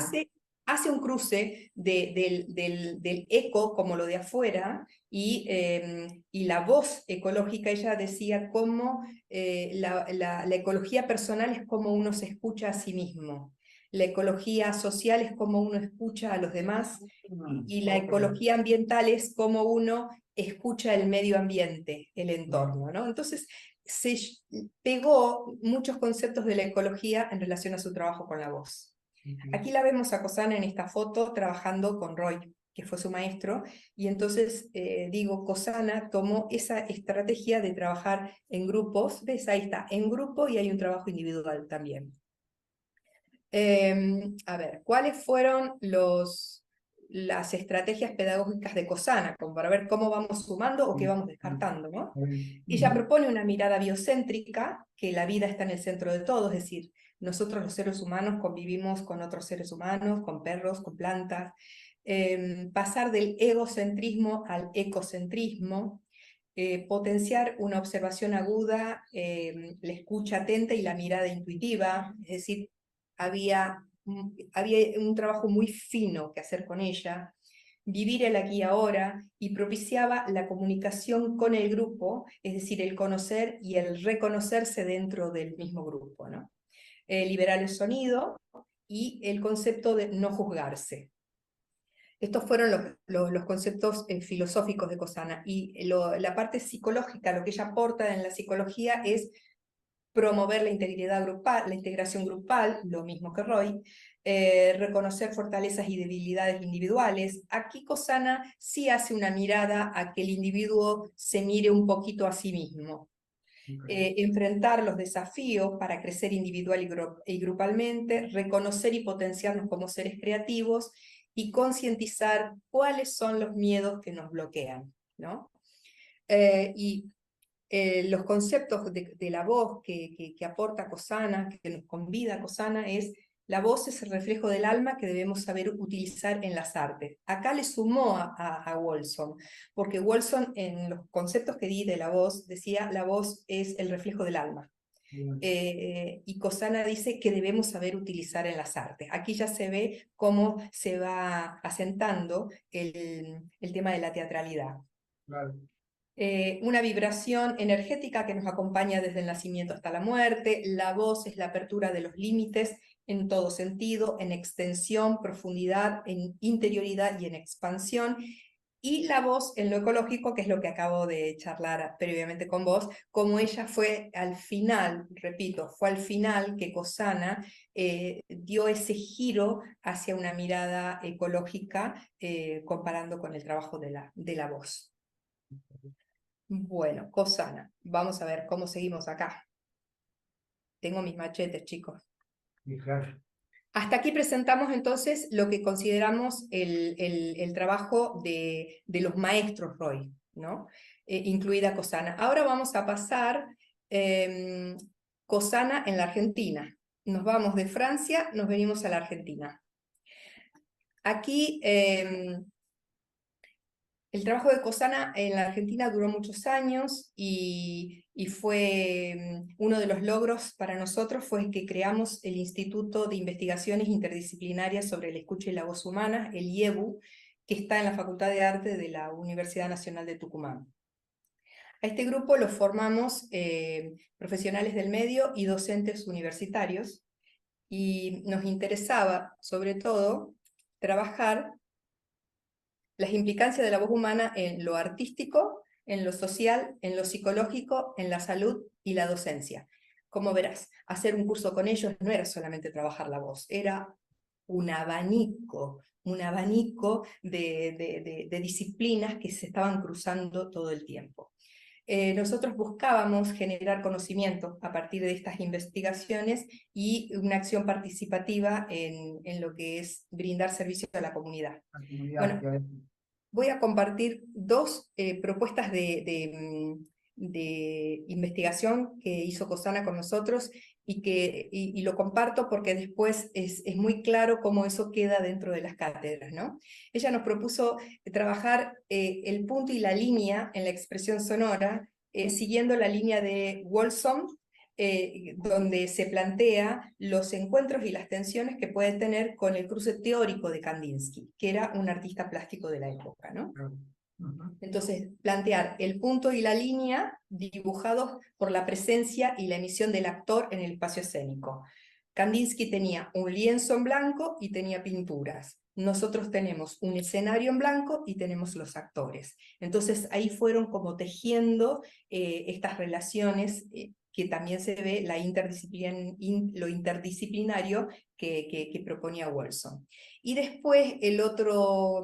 hace un cruce del eco como lo de afuera y la voz ecológica. Ella decía cómo la ecología personal es como uno se escucha a sí mismo, la ecología social es como uno escucha a los demás, y la Ok, ecología ambiental es como uno escucha el medio ambiente, el entorno, ¿no? Entonces se pegó muchos conceptos de la ecología en relación a su trabajo con la voz. Aquí la vemos a Cossana en esta foto trabajando con Roy, que fue su maestro, y entonces digo, Cossana tomó esa estrategia de trabajar en grupos. ¿Ves? Ahí está, en grupo, y hay un trabajo individual también. A ver, ¿cuáles fueron las estrategias pedagógicas de Cossana? Como para ver cómo vamos sumando o qué vamos descartando, ¿no? Ella propone una mirada biocéntrica, que la vida está en el centro de todo, es decir, nosotros los seres humanos convivimos con otros seres humanos, con perros, con plantas. Pasar del egocentrismo al ecocentrismo, potenciar una observación aguda, la escucha atenta y la mirada intuitiva, es decir, había un trabajo muy fino que hacer con ella, vivir el aquí y ahora, y propiciaba la comunicación con el grupo, es decir, el conocer y el reconocerse dentro del mismo grupo, ¿no? Liberar el sonido y el concepto de no juzgarse. Estos fueron los conceptos filosóficos de Cossana, y la parte psicológica, lo que ella aporta en la psicología es promover la integridad grupal, la integración grupal, lo mismo que Roy, reconocer fortalezas y debilidades individuales. Aquí Cossana sí hace una mirada a que el individuo se mire un poquito a sí mismo. Enfrentar los desafíos para crecer individual y grupalmente, reconocer y potenciarnos como seres creativos, y concientizar cuáles son los miedos que nos bloquean, ¿no? Los conceptos de la voz que aporta Cossana, que nos convida Cossana, es: la voz es el reflejo del alma que debemos saber utilizar en las artes. Acá le sumó a Wolfson, porque Wolfson en los conceptos que di de la voz decía la voz es el reflejo del alma. Y Cossana dice que debemos saber utilizar en las artes. Aquí ya se ve cómo se va asentando el tema de la teatralidad. Claro. una vibración energética que nos acompaña desde el nacimiento hasta la muerte. La voz es la apertura de los límites en todo sentido, en extensión, profundidad, en interioridad y en expansión. Y la voz en lo ecológico, que es lo que acabo de charlar previamente con vos, como ella fue al final, repito, fue al final que Cosana dio ese giro hacia una mirada ecológica, comparando con el trabajo de la voz. Bueno, Cosana, vamos a ver cómo seguimos acá. Tengo mis machetes, chicos. Hasta aquí presentamos entonces lo que consideramos el trabajo de los maestros Roy, ¿no? Incluida Cosana. Ahora vamos a pasar Cosana en la Argentina. Nos vamos de Francia, nos venimos a la Argentina. Aquí el trabajo de Cosana en la Argentina duró muchos años y fue uno de los logros para nosotros fue que creamos el Instituto de Investigaciones Interdisciplinarias sobre la Escucha y la Voz Humana, el IEBU, que está en la Facultad de Arte de la Universidad Nacional de Tucumán. A este grupo lo formamos profesionales del medio y docentes universitarios, y nos interesaba, sobre todo, trabajar las implicancias de la voz humana en lo artístico, en lo social, en lo psicológico, en la salud y la docencia. Como verás, hacer un curso con ellos no era solamente trabajar la voz, era un abanico de disciplinas que se estaban cruzando todo el tiempo. Nosotros buscábamos generar conocimiento a partir de estas investigaciones y una acción participativa en lo que es brindar servicio a la comunidad. Bueno, voy a compartir dos propuestas de investigación que hizo Cosana con nosotros y lo comparto porque después es muy claro cómo eso queda dentro de las cátedras, ¿no? Ella nos propuso trabajar el punto y la línea en la expresión sonora, siguiendo la línea de Wolfson, donde se plantea los encuentros y las tensiones que puede tener con el cruce teórico de Kandinsky, que era un artista plástico de la época, ¿no? Entonces, plantear el punto y la línea dibujados por la presencia y la emisión del actor en el espacio escénico. Kandinsky tenía un lienzo en blanco y tenía pinturas. Nosotros tenemos un escenario en blanco y tenemos los actores. Entonces ahí fueron como tejiendo estas relaciones que también se ve lo interdisciplinario que proponía Wolfson. Y después el otro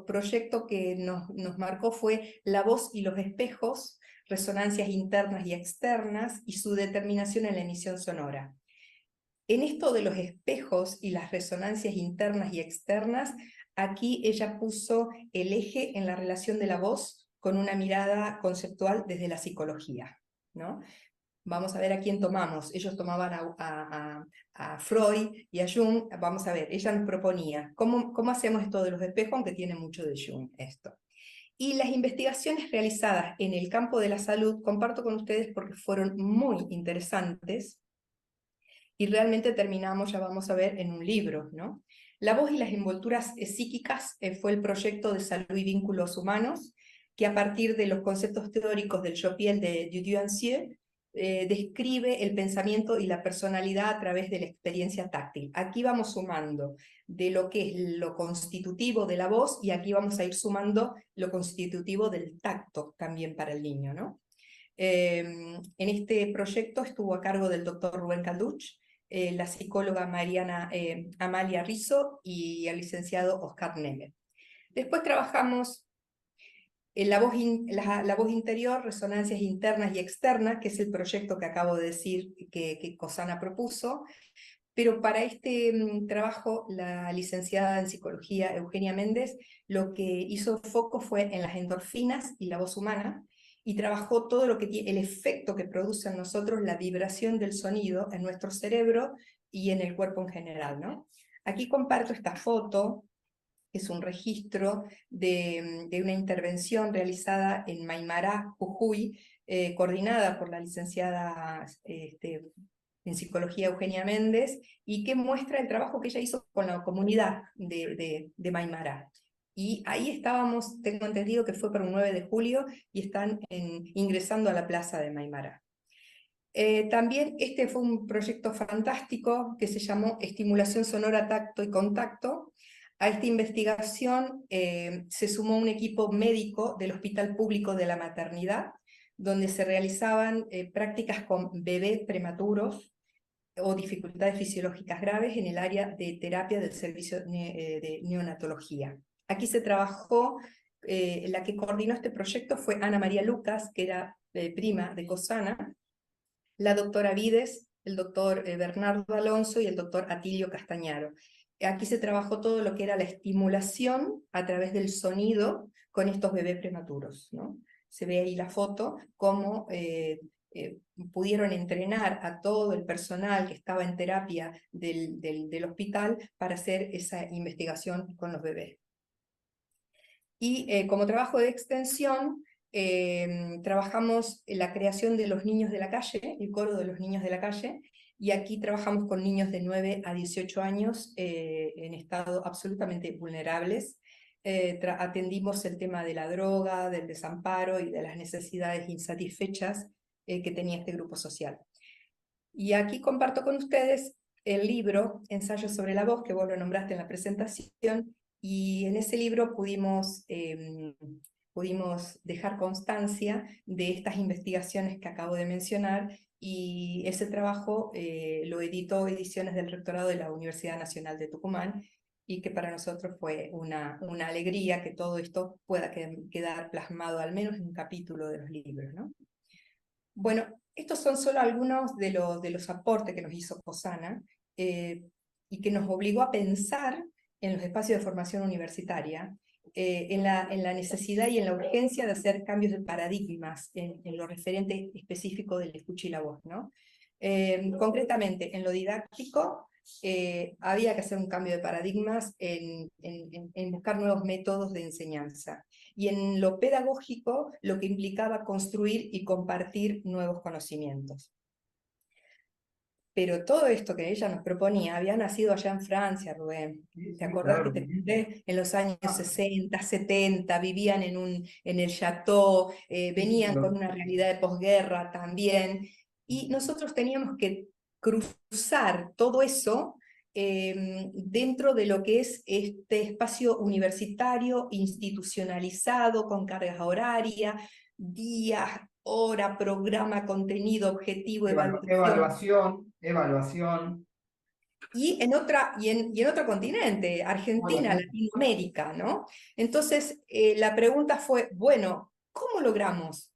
proyecto que nos marcó fue La voz y los espejos, resonancias internas y externas, y su determinación en la emisión sonora. En esto de los espejos y las resonancias internas y externas, aquí ella puso el eje en la relación de la voz con una mirada conceptual desde la psicología, ¿no? Vamos a ver a quién tomamos. Ellos tomaban a Freud y a Jung. Vamos a ver, ella nos proponía, ¿cómo hacemos esto de los espejos? Aunque tiene mucho de Jung esto. Y las investigaciones realizadas en el campo de la salud, comparto con ustedes porque fueron muy interesantes, y realmente terminamos, ya vamos a ver, en un libro, ¿no? La voz y las envolturas psíquicas fue el proyecto de salud y vínculos humanos, que a partir de los conceptos teóricos del Jopiel de Dudieu, describe el pensamiento y la personalidad a través de la experiencia táctil. Aquí vamos sumando de lo que es lo constitutivo de la voz, y aquí vamos a ir sumando lo constitutivo del tacto también para el niño, ¿no? En este proyecto estuvo a cargo del doctor Rubén Calduch, la psicóloga Amalia Rizzo y el licenciado Oscar Neme. Después trabajamos en la voz interior, resonancias internas y externas, que es el proyecto que acabo de decir que Cosana propuso, pero para este trabajo la licenciada en psicología Eugenia Méndez lo que hizo foco fue en las endorfinas y la voz humana, y trabajó todo lo que tiene el efecto que produce en nosotros la vibración del sonido en nuestro cerebro y en el cuerpo en general, ¿no? Aquí comparto esta foto, que es un registro de una intervención realizada en Maimará, Jujuy, coordinada por la licenciada en psicología Eugenia Méndez, y que muestra el trabajo que ella hizo con la comunidad de Maimará. y ahí estábamos, tengo entendido que fue para un 9 de julio, y están ingresando a la Plaza de Maimará. También este fue un proyecto fantástico que se llamó Estimulación Sonora, Tacto y Contacto. A esta investigación se sumó un equipo médico del Hospital Público de la Maternidad, donde se realizaban prácticas con bebés prematuros o dificultades fisiológicas graves en el área de terapia del servicio de neonatología. Aquí se trabajó, la que coordinó este proyecto fue Ana María Lucas, que era prima de Cosana, la doctora Vides, el doctor Bernardo Alonso y el doctor Atilio Castañaro. Aquí se trabajó todo lo que era la estimulación a través del sonido con estos bebés prematuros, ¿no? Se ve ahí la foto, cómo pudieron entrenar a todo el personal que estaba en terapia del hospital para hacer esa investigación con los bebés. Y como trabajo de extensión, trabajamos en la creación de los niños de la calle, el coro de los niños de la calle, y aquí trabajamos con niños de 9 a 18 años en estado absolutamente vulnerables. Atendimos el tema de la droga, del desamparo y de las necesidades insatisfechas que tenía este grupo social. Y aquí comparto con ustedes el libro Ensayo sobre la voz, que vos lo nombraste en la presentación, y en ese libro pudimos dejar constancia de estas investigaciones que acabo de mencionar, y ese trabajo lo editó Ediciones del Rectorado de la Universidad Nacional de Tucumán, y que para nosotros fue una alegría que todo esto pueda quedar plasmado al menos en un capítulo de los libros, ¿no? Bueno, estos son solo algunos de los aportes que nos hizo Cosana y que nos obligó a pensar en los espacios de formación universitaria, en la necesidad y en la urgencia de hacer cambios de paradigmas en lo referente específico del escucha y la voz, ¿no? Concretamente, en lo didáctico, había que hacer un cambio de paradigmas en buscar nuevos métodos de enseñanza. Y en lo pedagógico, lo que implicaba construir y compartir nuevos conocimientos. Pero todo esto que ella nos proponía había nacido allá en Francia, Rubén. ¿Te acordás que te conté? En los años 60, 70, vivían en el chateau, venían con una realidad de posguerra también, y nosotros teníamos que cruzar todo eso dentro de lo que es este espacio universitario, institucionalizado, con cargas horarias, días, hora, programa, contenido, objetivo, evaluación. Evaluación. Y en otro continente, Argentina, Latinoamérica, ¿no? Entonces, la pregunta fue, bueno, ¿cómo logramos?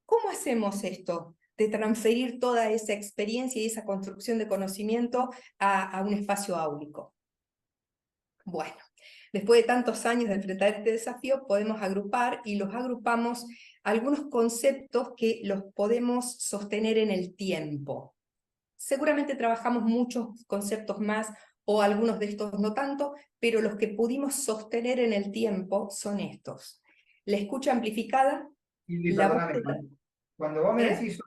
¿Cómo hacemos esto de transferir toda esa experiencia y esa construcción de conocimiento a un espacio áulico? Bueno, después de tantos años de enfrentar este desafío, podemos agrupar, y los agrupamos, algunos conceptos que los podemos sostener en el tiempo. Seguramente trabajamos muchos conceptos más, o algunos de estos no tanto, pero los que pudimos sostener en el tiempo son estos. La escucha amplificada, la búsqueda... Cuando vos me decís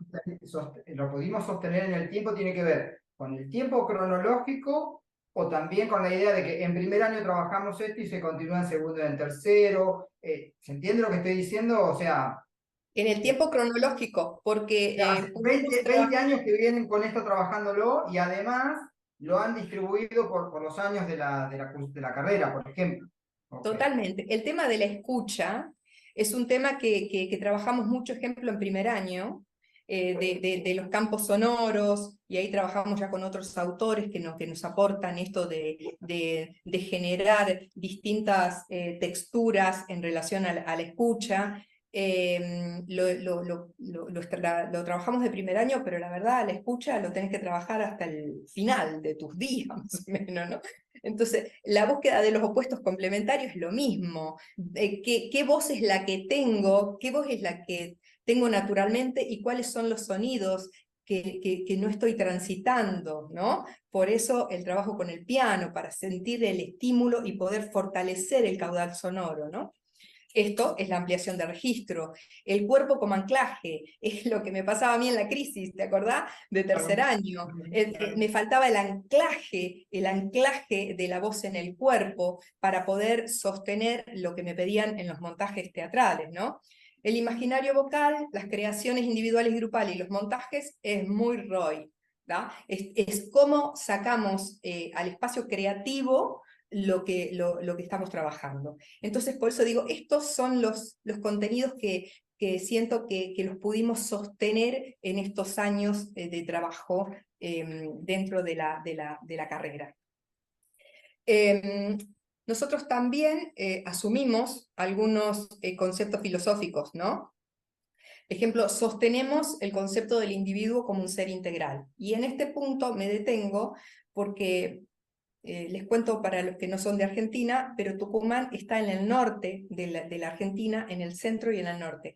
lo pudimos sostener en el tiempo, ¿tiene que ver con el tiempo cronológico o también con la idea de que en primer año trabajamos esto y se continúa en segundo y en tercero? ¿Se entiende lo que estoy diciendo? O sea... En el tiempo cronológico, porque... hace 20 años que vienen con esto trabajándolo, y además lo han distribuido por los años de la carrera, por ejemplo. Totalmente. El tema de la escucha es un tema que trabajamos mucho, ejemplo, en primer año, de los campos sonoros, y ahí trabajamos ya con otros autores que nos aportan esto de generar distintas texturas en relación a la escucha. Lo trabajamos de primer año, pero la verdad, la escucha lo tenés que trabajar hasta el final de tus días, más o menos, ¿no? Entonces, la búsqueda de los opuestos complementarios es lo mismo. ¿Qué voz es la que tengo? ¿Qué voz es la que tengo naturalmente? ¿Y cuáles son los sonidos que no estoy transitando, ¿no? Por eso el trabajo con el piano, para sentir el estímulo y poder fortalecer el caudal sonoro, ¿no? Esto es la ampliación de registro. El cuerpo como anclaje, es lo que me pasaba a mí en la crisis, ¿te acordás? De tercer año. Me faltaba el anclaje de la voz en el cuerpo para poder sostener lo que me pedían en los montajes teatrales, ¿no? El imaginario vocal, las creaciones individuales y grupales y los montajes es muy Roy, ¿da? Es cómo sacamos al espacio creativo lo que estamos trabajando. Entonces, por eso digo, estos son los contenidos que siento que los pudimos sostener en estos años de trabajo dentro de la carrera. Nosotros también asumimos algunos conceptos filosóficos, ¿no? Ejemplo, sostenemos el concepto del individuo como un ser integral. Y en este punto me detengo porque les cuento para los que no son de Argentina, pero Tucumán está en el norte de la Argentina, en el centro y en el norte.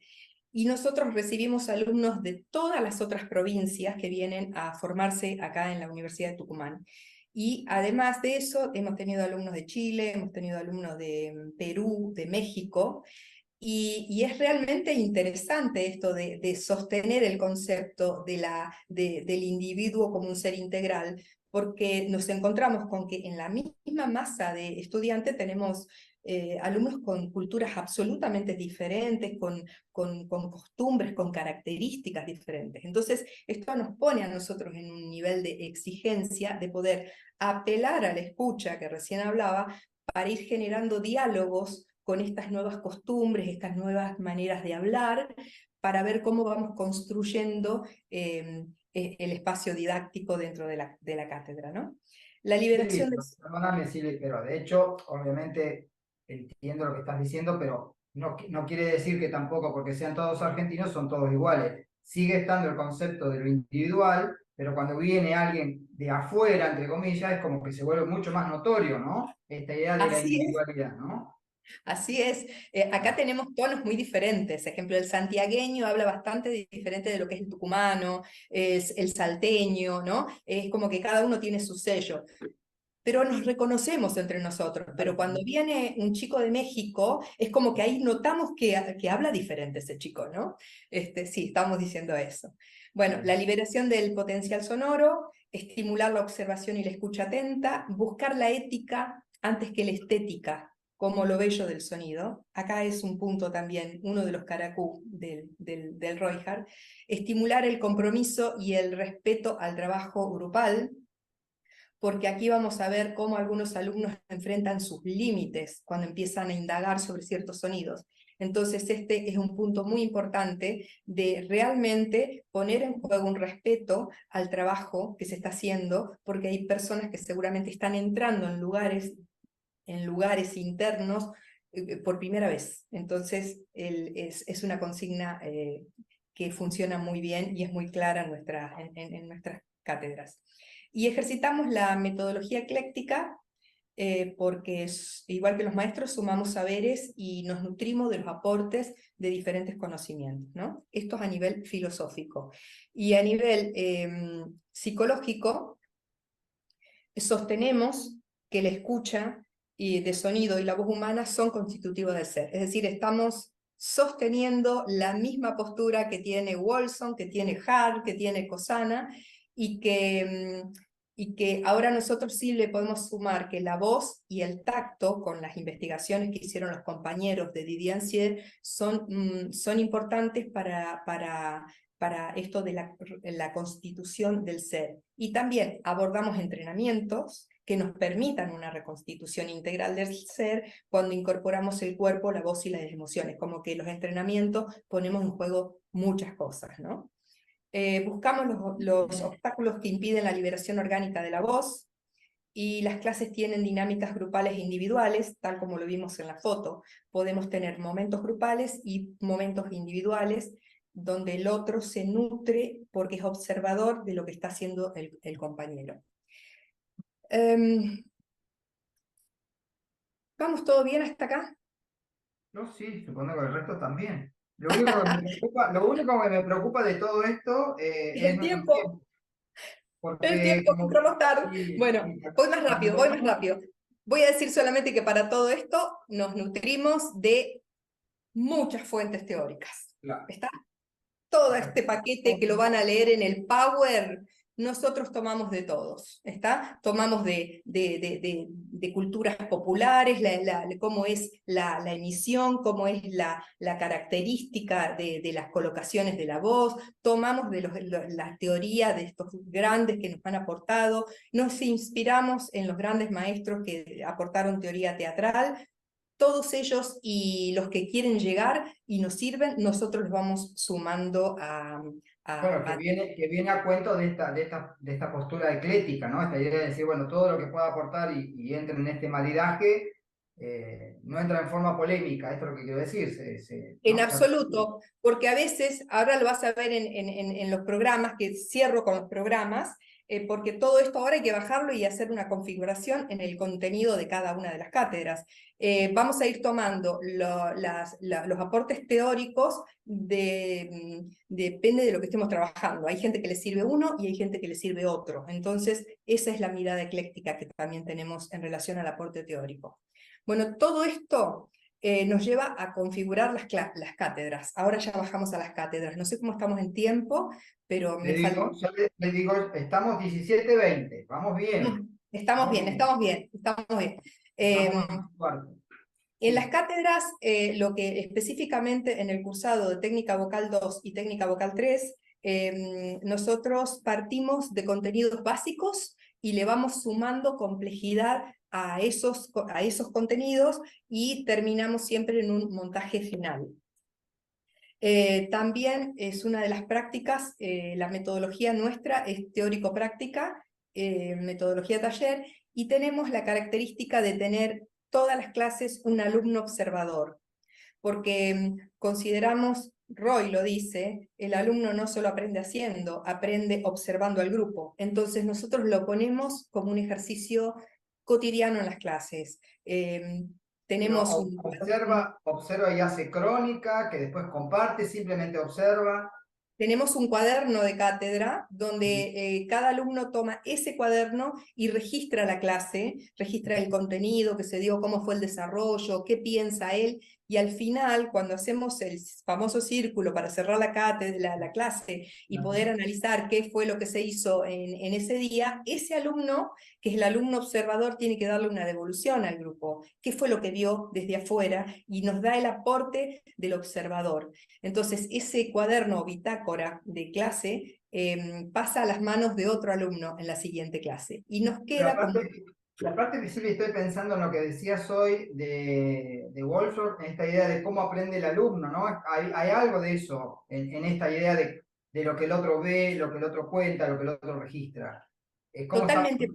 Y nosotros recibimos alumnos de todas las otras provincias que vienen a formarse acá en la Universidad de Tucumán. Y además de eso, hemos tenido alumnos de Chile, hemos tenido alumnos de Perú, de México, y es realmente interesante esto de sostener el concepto del individuo como un ser integral, porque nos encontramos con que en la misma masa de estudiantes tenemos alumnos con culturas absolutamente diferentes, con costumbres, con características diferentes. Entonces, esto nos pone a nosotros en un nivel de exigencia de poder apelar a la escucha que recién hablaba, para ir generando diálogos con estas nuevas costumbres, estas nuevas maneras de hablar, para ver cómo vamos construyendo el espacio didáctico dentro de la cátedra, ¿no? La liberación Sí, de... perdóname, Silvia, pero de hecho, obviamente entiendo lo que estás diciendo, pero no quiere decir que tampoco porque sean todos argentinos son todos iguales. Sigue estando el concepto de lo individual, pero cuando viene alguien de afuera, entre comillas, es como que se vuelve mucho más notorio, ¿no? Esta idea de la Así es. individualidad, ¿no? Así es, acá tenemos tonos muy diferentes. Ejemplo, el santiagueño habla bastante diferente de lo que es el tucumano, es el salteño, ¿no? Es como que cada uno tiene su sello. Pero nos reconocemos entre nosotros. Pero cuando viene un chico de México, es como que ahí notamos que habla diferente ese chico, ¿no? Sí, estamos diciendo eso. Bueno, la liberación del potencial sonoro, estimular la observación y la escucha atenta, buscar la ética antes que la estética, como lo bello del sonido. Acá es un punto también, uno de los caracú del Royhart. Estimular el compromiso y el respeto al trabajo grupal, porque aquí vamos a ver cómo algunos alumnos enfrentan sus límites cuando empiezan a indagar sobre ciertos sonidos. Entonces este es un punto muy importante de realmente poner en juego un respeto al trabajo que se está haciendo, porque hay personas que seguramente están entrando en lugares internos por primera vez. Entonces es una consigna que funciona muy bien y es muy clara en nuestras cátedras. Y ejercitamos la metodología ecléctica porque igual que los maestros sumamos saberes y nos nutrimos de los aportes de diferentes conocimientos, ¿no? Esto es a nivel filosófico. Y a nivel psicológico, sostenemos que la escucha de sonido y la voz humana son constitutivos del ser. Es decir, estamos sosteniendo la misma postura que tiene Wolfson, que tiene Hart, que tiene Cosana, y que ahora nosotros sí le podemos sumar que la voz y el tacto, con las investigaciones que hicieron los compañeros de Didier Ancier, son importantes para esto de la constitución del ser. Y también abordamos entrenamientos que nos permitan una reconstitución integral del ser cuando incorporamos el cuerpo, la voz y las emociones, como que los entrenamientos ponemos en juego muchas cosas, ¿no? Buscamos los obstáculos que impiden la liberación orgánica de la voz, y las clases tienen dinámicas grupales e individuales, tal como lo vimos en la foto. Podemos tener momentos grupales y momentos individuales, donde el otro se nutre porque es observador de lo que está haciendo el compañero. ¿Vamos todo bien hasta acá? No, sí, supongo que el resto también. Lo único que me preocupa de todo esto es El nuestro tiempo, tiempo, el porque tiempo, que entramos tarde. sí, Bueno, sí, voy más rápido, voy cuando más rápido. Voy a decir solamente que para todo esto nos nutrimos de muchas fuentes teóricas. Claro. ¿Está? Todo este paquete que lo van a leer en el Power, nosotros tomamos de todos, ¿está? Tomamos de culturas populares, cómo es la emisión, cómo es la característica de las colocaciones de la voz, tomamos de la teoría de estos grandes que nos han aportado, nos inspiramos en los grandes maestros que aportaron teoría teatral. Todos ellos y los que quieren llegar y nos sirven, nosotros los vamos sumando Bueno, que viene a cuento de esta postura ecléctica, ¿no? Esta idea de decir, bueno, todo lo que pueda aportar y entre en este maridaje, no entra en forma polémica, esto es lo que quiero decir. En ¿No? absoluto, porque a veces, ahora lo vas a ver en los programas, que cierro con los programas, porque todo esto ahora hay que bajarlo y hacer una configuración en el contenido de cada una de las cátedras. Vamos a ir tomando los aportes teóricos, depende de lo que estemos trabajando. Hay gente que le sirve uno y hay gente que le sirve otro. Entonces, esa es la mirada ecléctica que también tenemos en relación al aporte teórico. Bueno, todo esto nos lleva a configurar las cátedras. Ahora ya bajamos a las cátedras. No sé cómo estamos en tiempo, pero me falta... Le digo, estamos 17:20, vamos bien. Estamos bien, estamos bien, estamos bien. En las cátedras, lo que específicamente en el cursado de técnica vocal 2 y técnica vocal 3, nosotros partimos de contenidos básicos y le vamos sumando complejidad a esos contenidos y terminamos siempre en un montaje final. También es una de las prácticas, la metodología nuestra es teórico-práctica, metodología taller, y tenemos la característica de tener todas las clases un alumno observador, porque consideramos, Roy lo dice, el alumno no solo aprende haciendo, aprende observando al grupo. Entonces nosotros lo ponemos como un ejercicio cotidiano en las clases. Tenemos observa y hace crónica, que después comparte, simplemente observa. Tenemos un cuaderno de cátedra donde cada alumno toma ese cuaderno y registra la clase, registra el contenido que se dio, cómo fue el desarrollo, qué piensa él, y al final, cuando hacemos el famoso círculo para cerrar la cátedra, la clase, y poder analizar qué fue lo que se hizo en ese día, ese alumno, que es el alumno observador, tiene que darle una devolución al grupo. ¿Qué fue lo que vio desde afuera? Y nos da el aporte del observador. Entonces, ese cuaderno o bitácora de clase pasa a las manos de otro alumno en la siguiente clase. Y nos queda como... La parte que sí estoy pensando en lo que decías hoy de Wolfram, en esta idea de cómo aprende el alumno, ¿no? Hay algo de eso en esta idea de lo que el otro ve, lo que el otro cuenta, lo que el otro registra. Totalmente.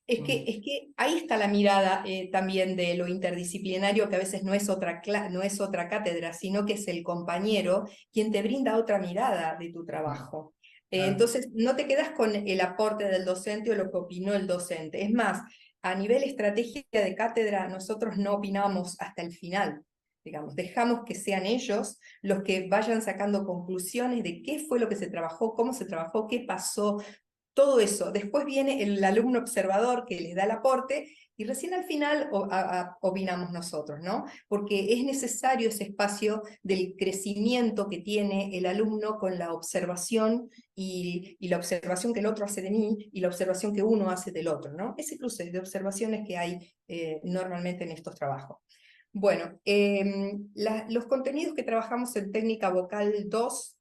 Es que ahí está la mirada también de lo interdisciplinario, que a veces no es otra cátedra, sino que es el compañero quien te brinda otra mirada de tu trabajo. Entonces, no te quedas con el aporte del docente o lo que opinó el docente. Es más, a nivel estrategia de cátedra, nosotros no opinamos hasta el final. Digamos, dejamos que sean ellos los que vayan sacando conclusiones de qué fue lo que se trabajó, cómo se trabajó, qué pasó, todo eso. Después viene el alumno observador que les da el aporte y recién al final opinamos nosotros, ¿no? Porque es necesario ese espacio del crecimiento que tiene el alumno con la observación y la observación que el otro hace de mí y la observación que uno hace del otro, ¿no? Ese cruce de observaciones que hay normalmente en estos trabajos. Bueno, los contenidos que trabajamos en técnica vocal 2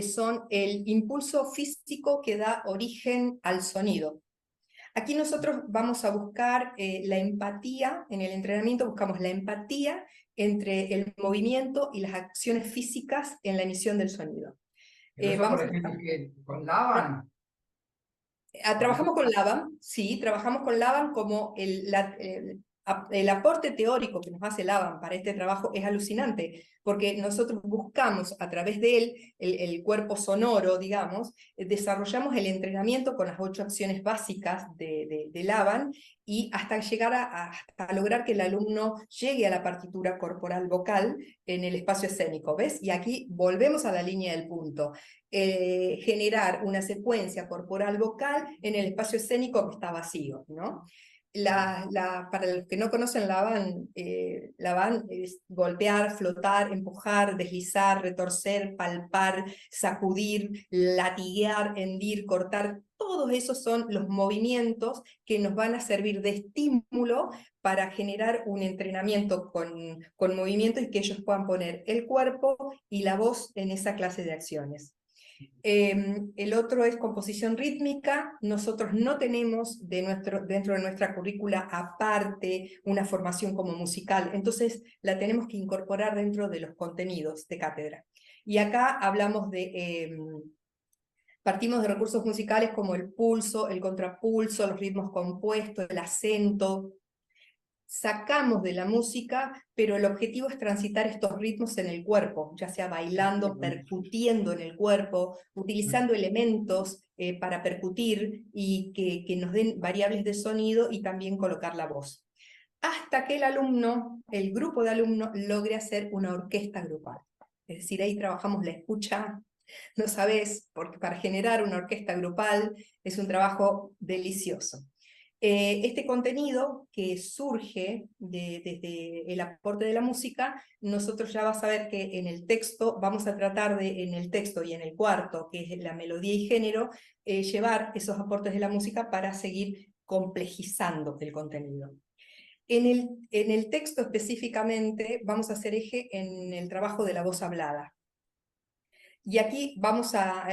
son el impulso físico que da origen al sonido. Aquí nosotros vamos a buscar la empatía, en el entrenamiento buscamos la empatía entre el movimiento y las acciones físicas en la emisión del sonido. Por ejemplo, ¿con Laban? Trabajamos con Laban, sí, trabajamos con Laban como el aporte teórico que nos hace Laban para este trabajo es alucinante, porque nosotros buscamos a través de él, el cuerpo sonoro, digamos, desarrollamos el entrenamiento con las 8 acciones básicas de Laban, y hasta llegar hasta lograr que el alumno llegue a la partitura corporal vocal en el espacio escénico, ¿ves? Y aquí volvemos a la línea del punto. Generar una secuencia corporal vocal en el espacio escénico que está vacío, ¿no? Para los que no conocen la van es golpear, flotar, empujar, deslizar, retorcer, palpar, sacudir, latiguear, hendir, cortar. Todos esos son los movimientos que nos van a servir de estímulo para generar un entrenamiento con movimiento y que ellos puedan poner el cuerpo y la voz en esa clase de acciones. El otro es composición rítmica. Nosotros no tenemos dentro de nuestra currícula aparte una formación como musical, entonces la tenemos que incorporar dentro de los contenidos de cátedra. Y acá hablamos partimos de recursos musicales como el pulso, el contrapulso, los ritmos compuestos, el acento. Sacamos de la música, pero el objetivo es transitar estos ritmos en el cuerpo, ya sea bailando, percutiendo en el cuerpo, utilizando elementos para percutir y que nos den variables de sonido y también colocar la voz. Hasta que el grupo de alumnos, logre hacer una orquesta grupal. Es decir, ahí trabajamos la escucha, no sabés, porque para generar una orquesta grupal es un trabajo delicioso. Este contenido que surge desde el aporte de la música, nosotros ya vas a ver que en el texto, vamos a tratar en el texto y en el cuarto, que es la melodía y género, llevar esos aportes de la música para seguir complejizando el contenido. En el texto específicamente vamos a hacer eje en el trabajo de la voz hablada. Y aquí vamos a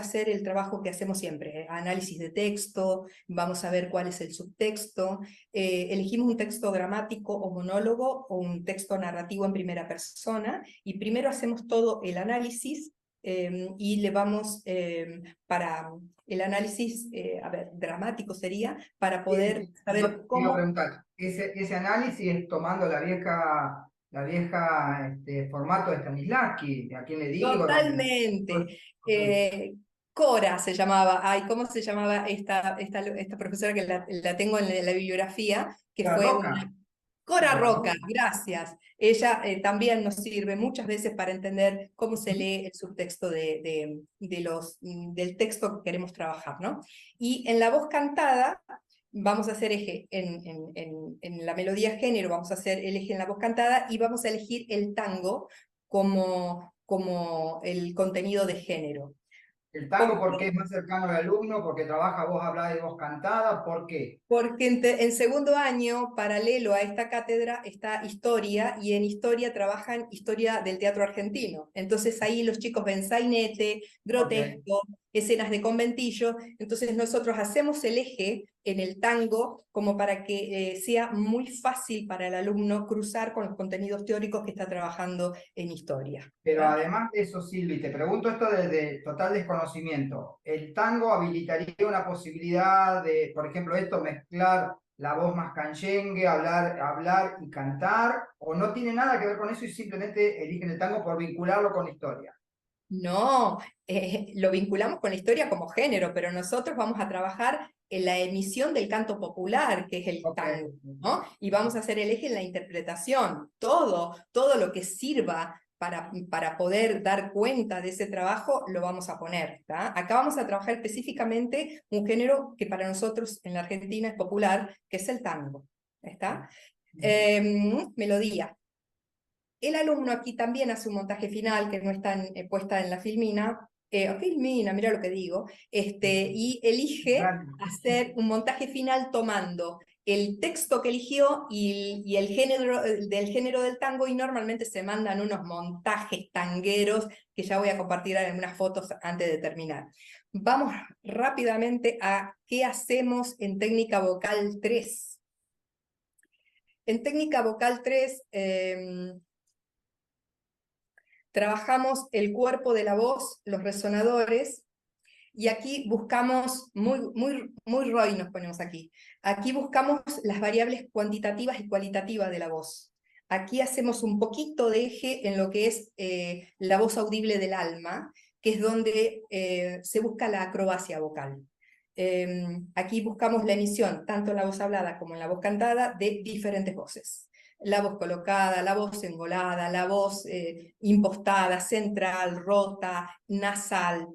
hacer el trabajo que hacemos siempre, análisis de texto, vamos a ver cuál es el subtexto, elegimos un texto dramático o monólogo o un texto narrativo en primera persona, y primero hacemos todo el análisis y le vamos para el análisis, dramático sería, para poder saber Yo te iba a preguntar, ese análisis es tomando la vieja formato de Stanislavski, ¿a quién le digo? Totalmente. Cora se llamaba, ¿cómo se llamaba esta profesora que la tengo en la bibliografía? Que La fue Roca. Cora Roca, gracias. Ella también nos sirve muchas veces para entender cómo se lee el subtexto del texto que queremos trabajar, ¿no? Y en la voz cantada vamos a hacer eje en la melodía género, vamos a hacer el eje en la voz cantada y vamos a elegir el tango como el contenido de género. El tango porque es más cercano al alumno, porque trabaja voz hablada y voz cantada, ¿por qué? Porque en segundo año, paralelo a esta cátedra, está historia, y en historia trabajan historia del teatro argentino. Entonces ahí los chicos ven sainete, grotesco, escenas de conventillo. Entonces nosotros hacemos el eje en el tango como para que sea muy fácil para el alumno cruzar con los contenidos teóricos que está trabajando en historia. Pero ¿Tá? además de eso, Silvi, te pregunto esto desde total desconocimiento. ¿El tango habilitaría una posibilidad de, por ejemplo, esto, mezclar la voz más canchengue, hablar y cantar? ¿O no tiene nada que ver con eso y simplemente eligen el tango por vincularlo con la historia? No, lo vinculamos con la historia como género, pero nosotros vamos a trabajar en la emisión del canto popular, que es el tango, ¿no? Y vamos a hacer el eje en la interpretación, todo lo que sirva para poder dar cuenta de ese trabajo, lo vamos a poner, ¿tá? Acá vamos a trabajar específicamente un género que para nosotros en la Argentina es popular, que es el tango, ¿está? Melodía. El alumno aquí también hace un montaje final, que no está puesta en la filmina, mira lo que digo, y elige hacer un montaje final tomando el texto que eligió y el género del tango, y normalmente se mandan unos montajes tangueros que ya voy a compartir algunas fotos antes de terminar. Vamos rápidamente a qué hacemos en técnica vocal 3. En técnica vocal 3, trabajamos el cuerpo de la voz, los resonadores, y aquí buscamos, muy Roy nos ponemos aquí, aquí buscamos las variables cuantitativas y cualitativas de la voz. Aquí hacemos un poquito de eje en lo que es la voz audible del alma, que es donde se busca la acrobacia vocal. Aquí buscamos la emisión, tanto en la voz hablada como en la voz cantada, de diferentes voces. La voz colocada, la voz engolada, la voz impostada, central, rota, nasal.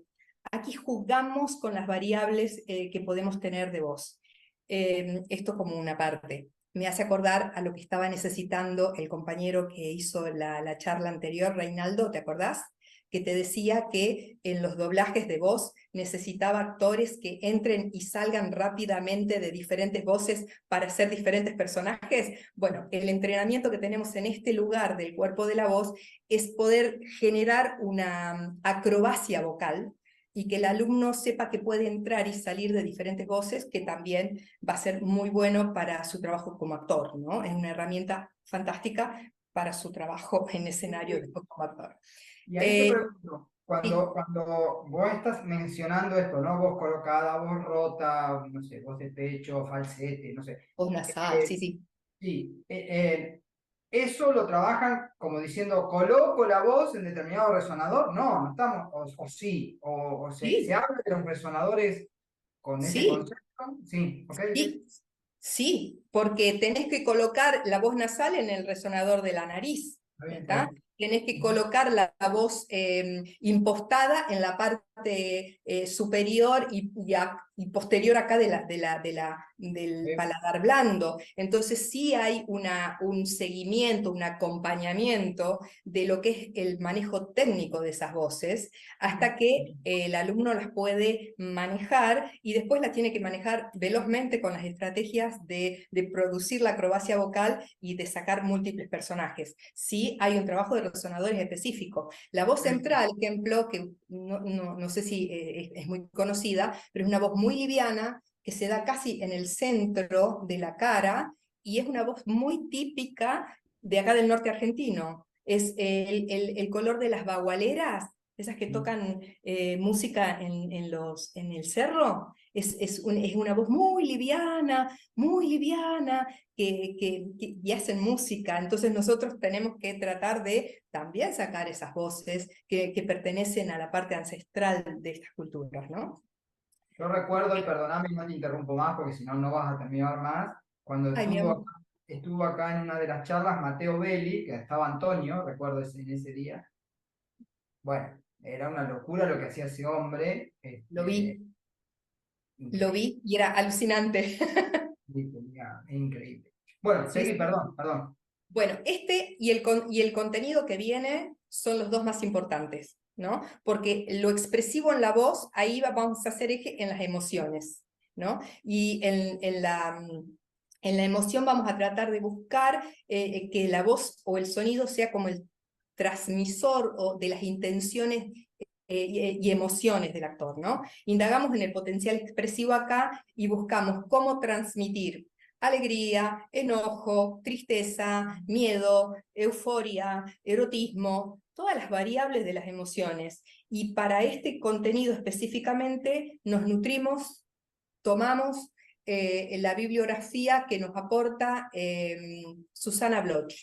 Aquí jugamos con las variables que podemos tener de voz. esto como una parte. Me hace acordar a lo que estaba necesitando el compañero que hizo la charla anterior, Reinaldo, ¿te acordás? Que te decía que en los doblajes de voz necesitaba actores que entren y salgan rápidamente de diferentes voces para hacer diferentes personajes. Bueno, el entrenamiento que tenemos en este lugar del cuerpo de la voz es poder generar una acrobacia vocal y que el alumno sepa que puede entrar y salir de diferentes voces, que también va a ser muy bueno para su trabajo como actor, ¿no? Es una herramienta fantástica para su trabajo en escenario después como actor. Y ahí te Eh, pregunto, sí, cuando vos estás mencionando esto, ¿no? Voz colocada, voz rota, no sé, voz de pecho, falsete, no sé. voz nasal, Eh, sí, sí. sí, eso lo trabajan como diciendo, coloco la voz en determinado resonador. No, no estamos, o sí, o se Sí, habla de los resonadores con ese sí, concepto. Sí, ok, ok. sí, sí, porque tenés que colocar la voz nasal en el resonador de la nariz, Está bien, está ¿está? bien. Tenés que Ujú. colocar la voz impostada en la parte superior y posterior acá del Bien. paladar blando. Entonces sí hay un seguimiento, un acompañamiento de lo que es el manejo técnico de esas voces, hasta que el alumno las puede manejar y después las tiene que manejar velozmente con las estrategias de producir la acrobacia vocal y de sacar múltiples personajes. Sí hay un trabajo de resonadores específico. La voz central, ejemplo, que no sé si es muy conocida, pero es una voz muy liviana que se da casi en el centro de la cara y es una voz muy típica de acá del norte argentino. Es el color de las bagualeras, esas que tocan música en el cerro, es una voz muy liviana, y hacen música. Entonces nosotros tenemos que tratar de también sacar esas voces que pertenecen a la parte ancestral de estas culturas, ¿no? Yo recuerdo, y perdóname, no te interrumpo más porque si no, no vas a terminar más, cuando Ay, mi amor. estuvo acá en una de las charlas Mateo Belli, que estaba Antonio, recuerdo en ese día. Bueno, era una locura lo que hacía ese hombre, Lo vi, lo increíble, vi y era alucinante. increíble. Bueno, Sí, seguí, sí. perdón, perdón. Bueno, este y el contenido que viene son los dos más importantes, ¿no? Porque lo expresivo en la voz, ahí vamos a hacer eje en las emociones, ¿no? Y en la emoción vamos a tratar de buscar que la voz o el sonido sea como el transmisor o de las intenciones y emociones del actor, ¿no? Indagamos en el potencial expresivo acá y buscamos cómo transmitir alegría, enojo, tristeza, miedo, euforia, erotismo, todas las variables de las emociones. Y para este contenido específicamente nos nutrimos, tomamos la bibliografía que nos aporta Susana Bloch.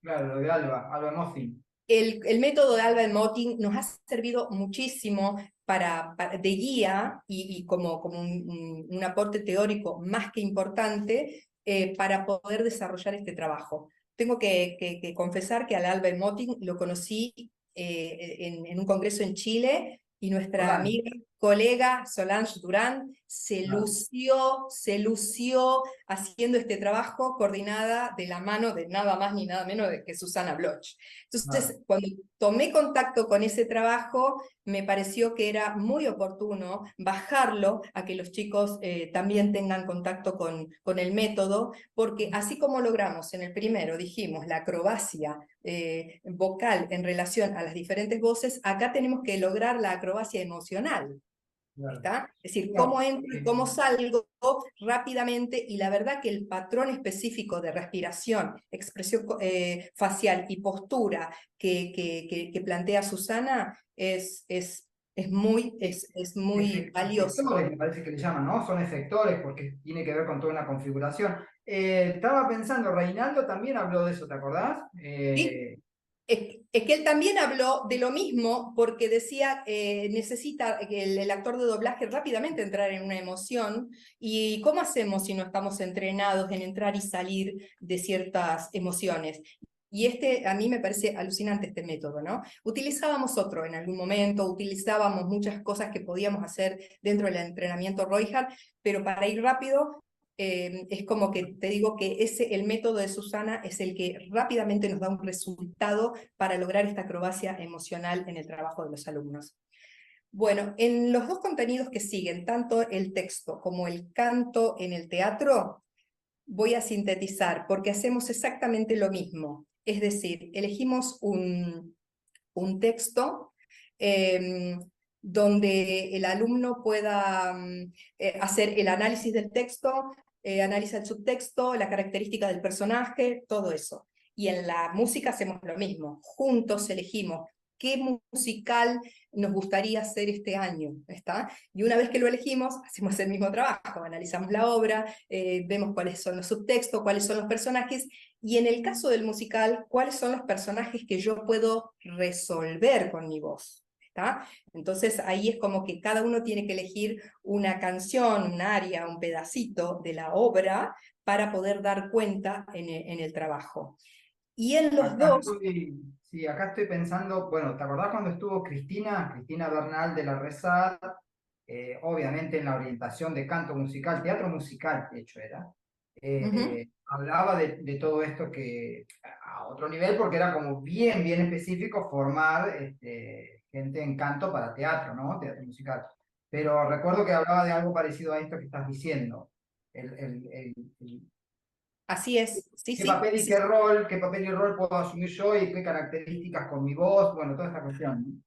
Claro, lo de Alba Moffin. El método de Alba Motin nos ha servido muchísimo de guía y como un aporte teórico más que importante para poder desarrollar este trabajo. Tengo que confesar que al Alba Motin lo conocí en un congreso en Chile y nuestra Hola. amiga, colega Solange Durán se lució haciendo este trabajo coordinada de la mano de nada más ni nada menos de que Susana Bloch. Claro. Entonces, cuando tomé contacto con ese trabajo, me pareció que era muy oportuno bajarlo a que los chicos también tengan contacto con el método, porque así como logramos en el primero, dijimos, la acrobacia vocal en relación a las diferentes voces, acá tenemos que lograr la acrobacia emocional. Claro. ¿Está? Es decir, cómo No, entro y cómo salgo rápidamente, y la verdad que el patrón específico de respiración, expresión facial y postura que plantea Susana es muy valioso. efectores, me parece que le llaman, ¿no? Son efectores porque tiene que ver con toda una configuración. Estaba pensando, Reinaldo también habló de eso, ¿te acordás? ¿Sí? Es que él también habló de lo mismo porque decía necesita que el actor de doblaje rápidamente entrar en una emoción. ¿Y cómo hacemos si no estamos entrenados en entrar y salir de ciertas emociones? Y a mí me parece alucinante este método, ¿no? Utilizábamos otro en algún momento, utilizábamos muchas cosas que podíamos hacer dentro del entrenamiento Royhart, pero para ir rápido, es como que te digo que el método de Susana es el que rápidamente nos da un resultado para lograr esta acrobacia emocional en el trabajo de los alumnos. Bueno, en los dos contenidos que siguen, tanto el texto como el canto en el teatro, voy a sintetizar, porque hacemos exactamente lo mismo. Es decir, elegimos un texto donde el alumno pueda hacer el análisis del texto, analiza el subtexto, la característica del personaje, todo eso. Y en la música hacemos lo mismo. Juntos elegimos qué musical nos gustaría hacer este año, ¿está? Y una vez que lo elegimos, hacemos el mismo trabajo, analizamos la obra, vemos cuáles son los subtextos, cuáles son los personajes, y en el caso del musical, cuáles son los personajes que yo puedo resolver con mi voz, ¿está? Entonces ahí es como que cada uno tiene que elegir una canción, un aria, un pedacito de la obra para poder dar cuenta en el trabajo. Y en los dos... Sí, acá estoy pensando, bueno, ¿te acordás cuando estuvo Cristina Bernal de la Resat? Obviamente en la orientación de canto musical, teatro musical, de hecho era. Hablaba de todo esto que a otro nivel, porque era como bien específico formar gente en canto para teatro, ¿no? Teatro musical. Pero recuerdo que hablaba de algo parecido a esto que estás diciendo. El, el, el, el- Así es, sí, ¿Qué sí, papel y sí. qué papel y rol puedo asumir yo y qué características con mi voz? Bueno, toda esta cuestión, ¿no?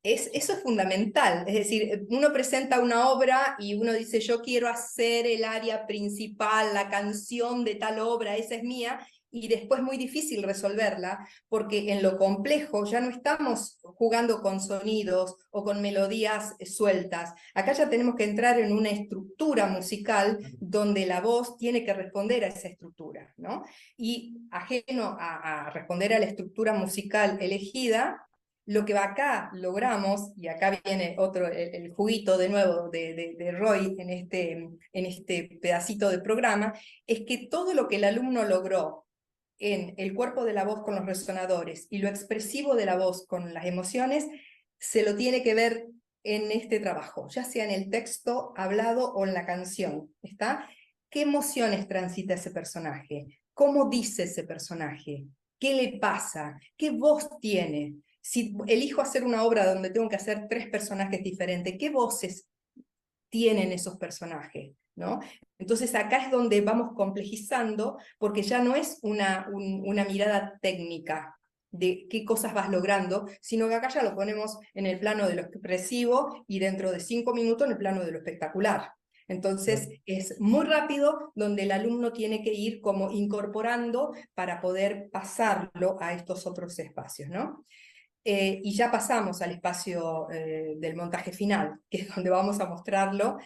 Eso es fundamental, es decir, uno presenta una obra y uno dice, yo quiero hacer el área principal, la canción de tal obra, esa es mía, y después es muy difícil resolverla, porque en lo complejo ya no estamos jugando con sonidos o con melodías sueltas. Acá ya tenemos que entrar en una estructura musical donde la voz tiene que responder a esa estructura, ¿no? Y ajeno a responder a la estructura musical elegida, lo que acá logramos, y acá viene otro, el juguito de nuevo de Roy en este pedacito de programa, es que todo lo que el alumno logró en el cuerpo de la voz con los resonadores y lo expresivo de la voz con las emociones, se lo tiene que ver en este trabajo, ya sea en el texto hablado o en la canción, ¿está? ¿Qué emociones transita ese personaje? ¿Cómo dice ese personaje? ¿Qué le pasa? ¿Qué voz tiene? Si elijo hacer una obra donde tengo que hacer 3 personajes diferentes, ¿qué voces tienen esos personajes? ¿No? Entonces acá es donde vamos complejizando, porque ya no es una mirada técnica de qué cosas vas logrando, sino que acá ya lo ponemos en el plano de lo expresivo y dentro de 5 minutos en el plano de lo espectacular. Entonces es muy rápido donde el alumno tiene que ir como incorporando para poder pasarlo a estos otros espacios, ¿no? Y ya pasamos al espacio del montaje final, que es donde vamos a mostrarlo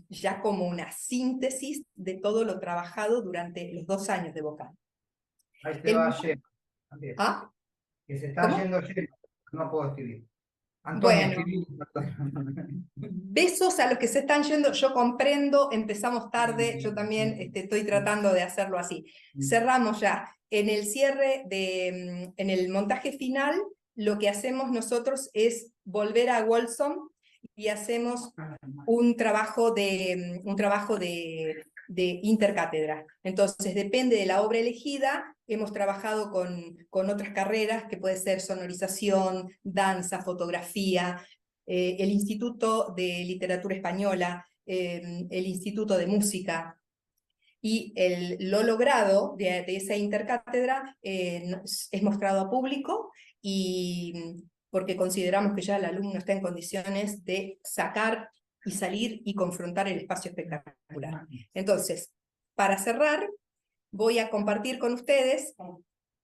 ya como una síntesis de todo lo trabajado durante los 2 años de vocal. Ahí se El... va Gemma también. ¿Ah? Que se está ¿Cómo? yendo Gemma. No puedo escribir. Antonia, Bueno, escribí. besos a los que se están yendo, yo comprendo, empezamos tarde, yo también estoy tratando de hacerlo así. Cerramos ya. En el cierre, en el montaje final, lo que hacemos nosotros es volver a Wolfson y hacemos un trabajo de intercátedra. Entonces, depende de la obra elegida, hemos trabajado con otras carreras, que puede ser sonorización, danza, fotografía, el Instituto de Literatura Española, el Instituto de Música, y lo logrado de esa intercátedra es mostrado a público, y porque consideramos que ya el alumno está en condiciones de sacar y salir y confrontar el espacio espectacular. Entonces, para cerrar, voy a compartir con ustedes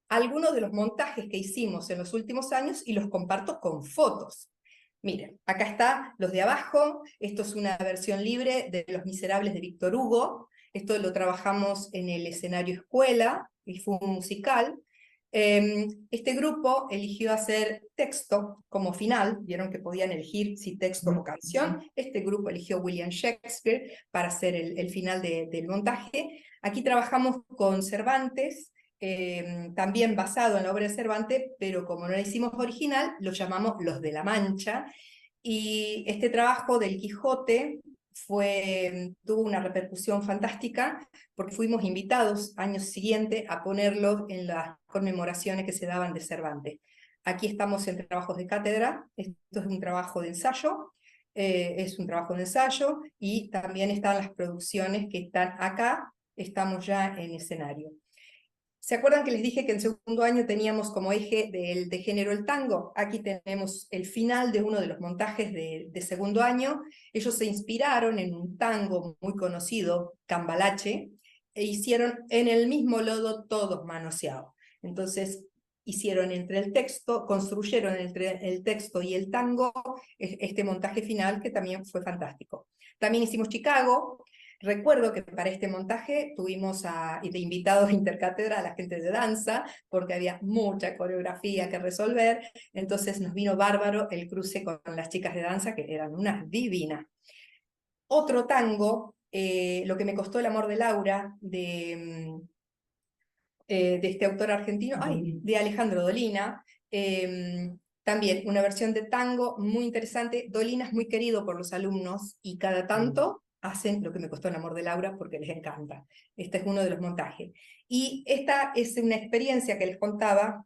algunos de los montajes que hicimos en los últimos años y los comparto con fotos. Miren, acá está los de abajo, esto es una versión libre de Los Miserables de Víctor Hugo, esto lo trabajamos en el escenario escuela y fue un musical. Este grupo eligió hacer texto como final, vieron que podían elegir si texto o canción, este grupo eligió William Shakespeare para hacer el final del montaje. Aquí trabajamos con Cervantes, también basado en la obra de Cervantes, pero como no la hicimos original, lo llamamos Los de la Mancha, y este trabajo del Quijote tuvo una repercusión fantástica, porque fuimos invitados año siguiente a ponerlo en las conmemoraciones que se daban de Cervantes. Aquí estamos en trabajos de cátedra, esto es un trabajo de ensayo, y también están las producciones que están acá, estamos ya en escenario. ¿Se acuerdan que les dije que en segundo año teníamos como eje de género el tango? Aquí tenemos el final de uno de los montajes de segundo año. Ellos se inspiraron en un tango muy conocido, Cambalache, e hicieron en el mismo lodo todos manoseados. Entonces hicieron entre el texto, construyeron entre el texto y el tango este montaje final que también fue fantástico. También hicimos Chicago. Recuerdo que para este montaje tuvimos de invitados intercátedra a la gente de danza, porque había mucha coreografía que resolver, entonces nos vino bárbaro el cruce con las chicas de danza, que eran unas divinas. Otro tango, Lo que me costó el amor de Laura, de este autor argentino, de Alejandro Dolina, también una versión de tango muy interesante. Dolina es muy querido por los alumnos y cada tanto hacen Lo que me costó el amor de Laura porque les encanta. Este es uno de los montajes. Y esta es una experiencia que les contaba,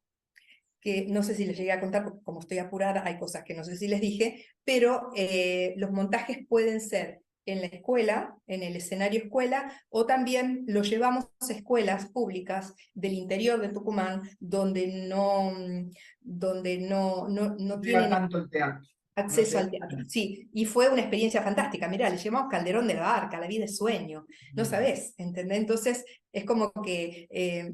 que no sé si les llegué a contar, porque como estoy apurada hay cosas que no sé si les dije, pero los montajes pueden ser en la escuela, en el escenario escuela, o también lo llevamos a escuelas públicas del interior de Tucumán, donde no Llega tienen tanto el teatro. No acceso sé. al teatro. Sí, y fue una experiencia fantástica. Mirá, le llamamos Calderón de la Barca, La vida es sueño. No sabés, ¿entendés? Entonces, es como que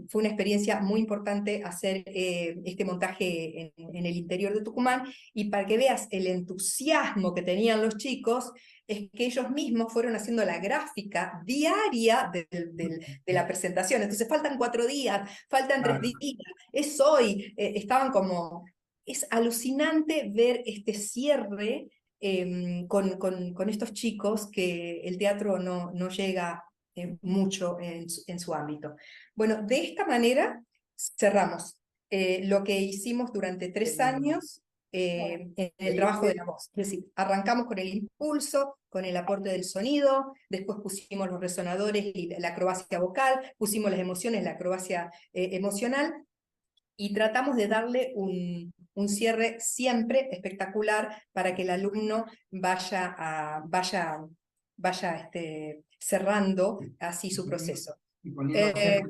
fue una experiencia muy importante hacer este montaje en el interior de Tucumán, y para que veas el entusiasmo que tenían los chicos, es que ellos mismos fueron haciendo la gráfica diaria de la presentación. Entonces, faltan 4 días, faltan 3 Claro. días, es hoy. Estaban como... Es alucinante ver este cierre con estos chicos, que el teatro no llega mucho en su ámbito. Bueno, de esta manera cerramos lo que hicimos durante 3 años en el trabajo de la voz. Es decir, arrancamos con el impulso, con el aporte del sonido, después pusimos los resonadores y la acrobacia vocal, pusimos las emociones, la acrobacia emocional, y tratamos de darle un cierre siempre espectacular para que el alumno vaya cerrando así su proceso. Y poniéndose Eh,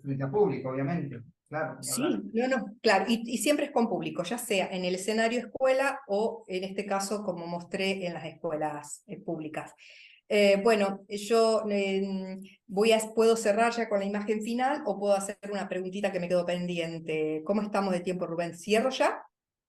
frente a público, obviamente. Claro, ni hablar. sí, claro, y siempre es con público, ya sea en el escenario escuela o en este caso, como mostré, en las escuelas públicas. Bueno, yo puedo cerrar ya con la imagen final, o puedo hacer una preguntita que me quedó pendiente. ¿Cómo estamos de tiempo, Rubén? ¿Cierro ya?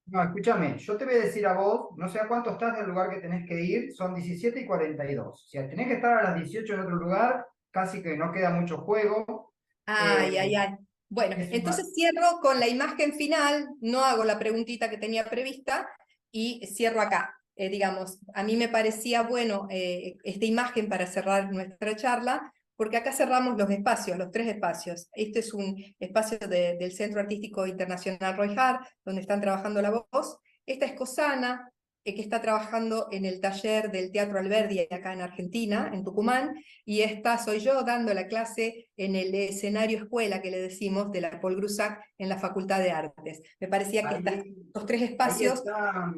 No, escúchame, yo te voy a decir a vos, no sé a cuánto estás del lugar que tenés que ir, son 17:42. Si tenés que estar a las 18 en otro lugar, casi que no queda mucho juego. Ay, Eh, ay, ay. Bueno, es una- entonces cierro con la imagen final, no hago la preguntita que tenía prevista y cierro acá. Digamos, a mí me parecía bueno esta imagen para cerrar nuestra charla, porque acá cerramos los espacios, los 3 espacios. Este es un espacio del Centro Artístico Internacional Roy Hart, donde están trabajando la voz. Esta es Cosana, que está trabajando en el taller del Teatro Alberdi acá en Argentina, en Tucumán, y esta soy yo dando la clase en el escenario escuela, que le decimos, de la Paul Grusac en la Facultad de Artes. Me parecía que ahí, estos 3 ahí espacios... está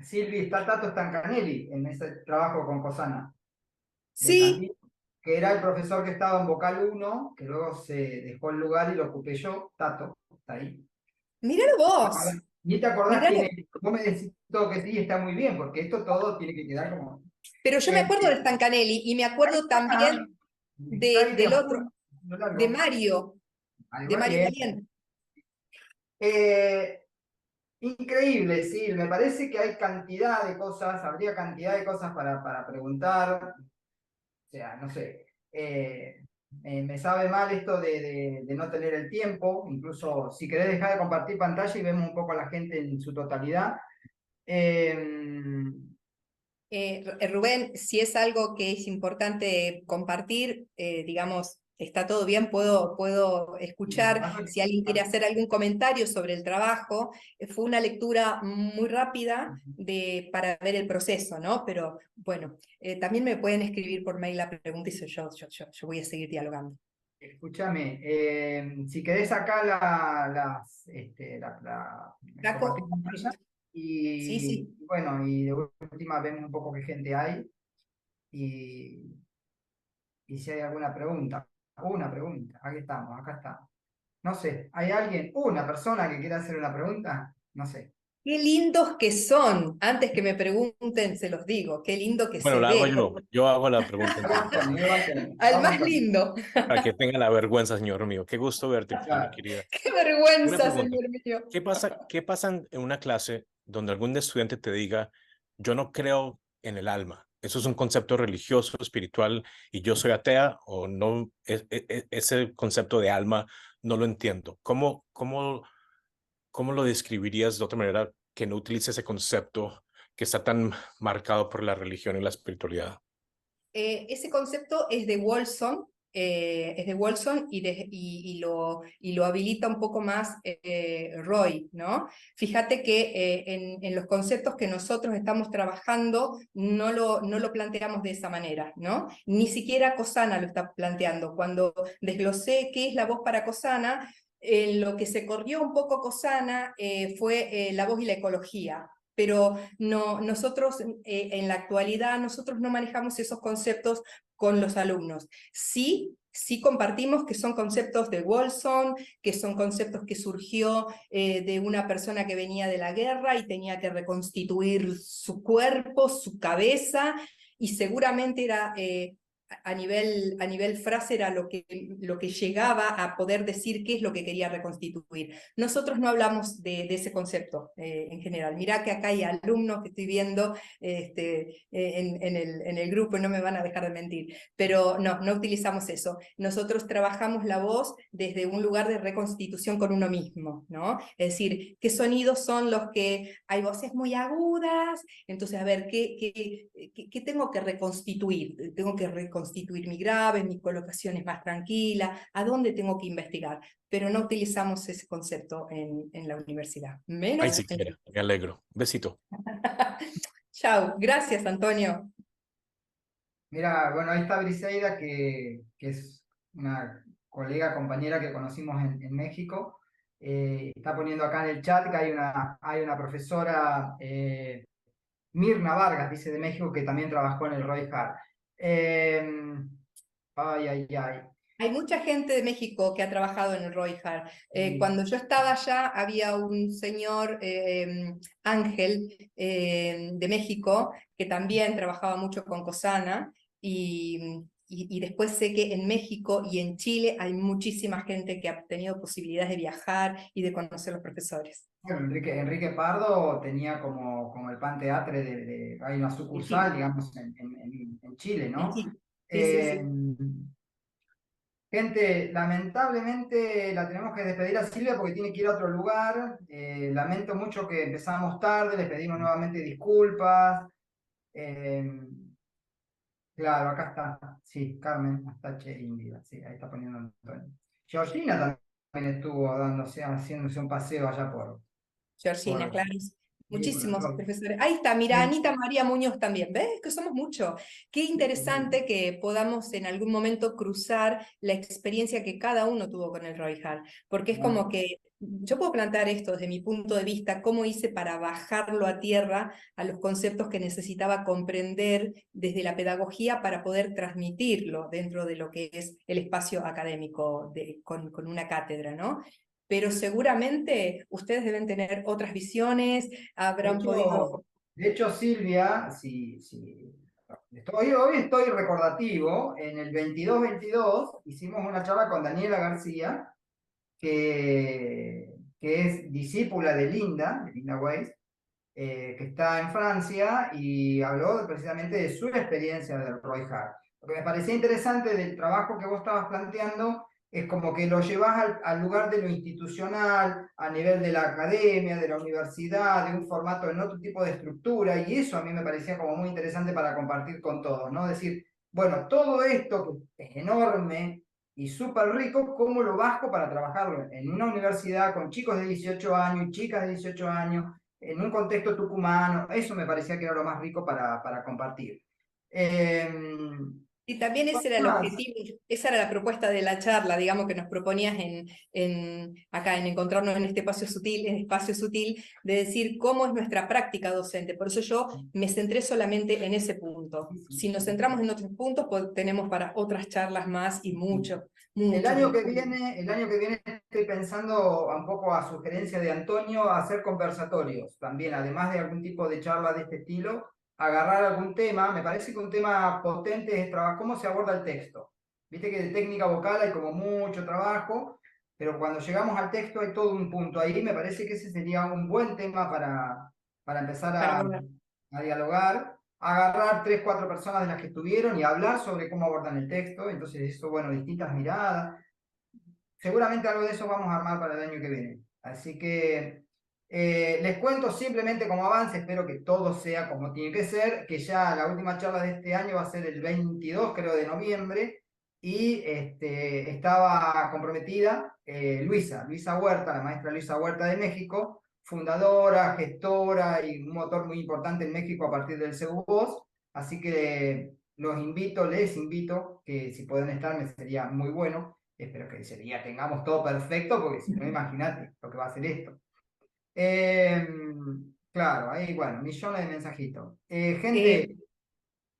Silvi, está Tato Stancanelli en ese trabajo con Cosana, de Sí, cantina, que era el profesor que estaba en Vocal 1, que luego se dejó el lugar y lo ocupé yo, Tato, está ahí. míralo A ver, vos, ni te acordás quién míralo. es. Vos me decís todo que sí, está muy bien, porque esto todo tiene que quedar como. Pero yo me Eh, acuerdo de Stancanelli, y me Ahí acuerdo está, también está ahí de del otro, azul, lo de largo. Mario, Ahí de va Mario bien. Caliente. Eh, Increíble, sí. Me parece que hay cantidad de cosas, habría cantidad de cosas para preguntar. O sea, no sé. Me sabe mal esto de no tener el tiempo. Incluso si querés dejar de compartir pantalla y vemos un poco a la gente en su totalidad. Eh, Rubén, si es algo que es importante compartir, digamos, está todo bien, puedo escuchar si alguien quiere hacer algún comentario sobre el trabajo. Fue una lectura muy rápida para ver el proceso, ¿no? Pero bueno, también me pueden escribir por mail la pregunta y yo voy a seguir dialogando. Escúchame, si querés acá compartir Taco, pantalla sí, y sí. bueno, y de última vemos un poco qué gente hay y, y si hay alguna pregunta. Una pregunta, aquí estamos, acá estamos. No sé, ¿hay alguien, una persona que quiera hacer una pregunta? No sé. Qué lindos que son. Antes que me pregunten, se los digo. Qué lindo que Bueno, se la hago ve. yo hago la pregunta entonces, Al Vamos más con lindo. para que tenga la vergüenza, señor mío. Qué gusto verte aquí, mi claro. querida. Qué Una vergüenza, pregunta, señor mío. ¿qué pasa en una clase donde algún estudiante te diga, yo no creo en el alma? Eso es un concepto religioso, espiritual, y yo soy atea, o no, ese concepto de alma no lo entiendo. ¿Cómo lo describirías de otra manera que no utilice ese concepto que está tan marcado por la religión y la espiritualidad? Ese concepto es de Wolfson y lo habilita un poco más Roy, ¿no? Fíjate que en los conceptos que nosotros estamos trabajando no lo planteamos de esa manera, ¿no? Ni siquiera Cosana lo está planteando. Cuando desglosé qué es la voz para Cosana, lo que se corrió un poco Cosana fue la voz y la ecología, pero no, nosotros en la actualidad nosotros no manejamos esos conceptos con los alumnos. Sí compartimos que son conceptos de Wolfson, que son conceptos que surgió de una persona que venía de la guerra y tenía que reconstituir su cuerpo, su cabeza, y seguramente era a nivel frase era lo que llegaba a poder decir qué es lo que quería reconstituir. Nosotros no hablamos de ese concepto en general. Mirá que acá hay alumnos que estoy viendo en el grupo y no me van a dejar de mentir, pero no utilizamos eso. Nosotros trabajamos la voz desde un lugar de reconstitución con uno mismo, ¿no? Es decir, qué sonidos son los que hay voces muy agudas, entonces a ver, ¿qué tengo que reconstituir? Tengo que reconstituir mi grave, mi colocación es más tranquila, ¿a dónde tengo que investigar? Pero no utilizamos ese concepto en la universidad, Ay, menos en... siquiera, me alegro. Besito. Chao, gracias Antonio. Mira, bueno, ahí está Briseida, que es una colega, compañera que conocimos en México. Está poniendo acá en el chat que hay una profesora, Mirna Vargas, dice de México, que también trabajó en el Roy Hart. Ay, ay, ay. Hay mucha gente de México que ha trabajado en el Roy Hart. Sí. Cuando yo estaba allá, había un señor, Ángel, de México, que también trabajaba mucho con Cosana, y después sé que en México y en Chile hay muchísima gente que ha tenido posibilidades de viajar y de conocer a los profesores. Bueno, Enrique Pardo tenía como el Pan Teatre hay una En sucursal, Chile, digamos, en Chile, en ¿no? Chile. Sí, sí, Eh, sí. Gente, lamentablemente la tenemos que despedir a Silvia porque tiene que ir a otro lugar. Lamento mucho que empezamos tarde, les pedimos nuevamente disculpas. Eh, claro, acá está. Sí, Carmen Astache Indira. Sí, ahí está poniendo Antonio. Georgina también estuvo haciéndose un paseo allá Georgina, por, claro. sí, por el Muchísimos rock. profesores. Ahí está, mira, Sí, Anita María Muñoz también. ¿Ves que somos muchos? Qué interesante que podamos en algún momento cruzar la experiencia que cada uno tuvo con el Roy Hall, porque es como que yo puedo plantear esto desde mi punto de vista, cómo hice para bajarlo a tierra a los conceptos que necesitaba comprender desde la pedagogía para poder transmitirlo dentro de lo que es el espacio académico con una cátedra, ¿no? Pero seguramente ustedes deben tener otras visiones, De habrán hecho, podido... de hecho, Silvia, hoy estoy recordativo, en el 22-22 hicimos una charla con Daniela García, que es discípula de Linda Weiss, que está en Francia y habló precisamente de su experiencia del Roy Hart. Lo que me parecía interesante del trabajo que vos estabas planteando es como que lo llevas al lugar de lo institucional, a nivel de la academia, de la universidad, de un formato en otro tipo de estructura, y eso a mí me parecía como muy interesante para compartir con todos, ¿no? Decir, bueno, todo esto que es enorme, y súper rico, ¿cómo lo bajo para trabajarlo en una universidad con chicos de 18 años y chicas de 18 años, en un contexto tucumano? Eso me parecía que era lo más rico para compartir. Y también ese era el Más. objetivo, esa era la propuesta de la charla, digamos, que nos proponías acá en encontrarnos en este espacio sutil, de decir cómo es nuestra práctica docente. Por eso yo me centré solamente en ese punto. Si nos centramos en otros puntos, pues, tenemos para otras charlas más y mucho. El año que viene estoy pensando un poco a sugerencia de Antonio hacer conversatorios también, además de algún tipo de charla de este estilo, agarrar algún tema. Me parece que un tema potente es cómo se aborda el texto. Viste que de técnica vocal hay como mucho trabajo, pero cuando llegamos al texto hay todo un punto ahí. Me parece que ese sería un buen tema para empezar a dialogar, agarrar 3, 4 personas de las que estuvieron y hablar sobre cómo abordan el texto. Entonces eso, bueno, distintas miradas. Seguramente algo de eso vamos a armar para el año que viene. Así que les cuento simplemente como avance, espero que todo sea como tiene que ser, que ya la última charla de este año va a ser el 22, creo, de noviembre, y estaba comprometida Luisa Huerta, la maestra Luisa Huerta de México, fundadora, gestora y un motor muy importante en México a partir del CEU-Voz. Así que les invito, que si pueden estar me sería muy bueno. Espero que ese día tengamos todo perfecto, porque si no, imagínate lo que va a ser esto. Claro, ahí, bueno, millones de mensajitos. Gente.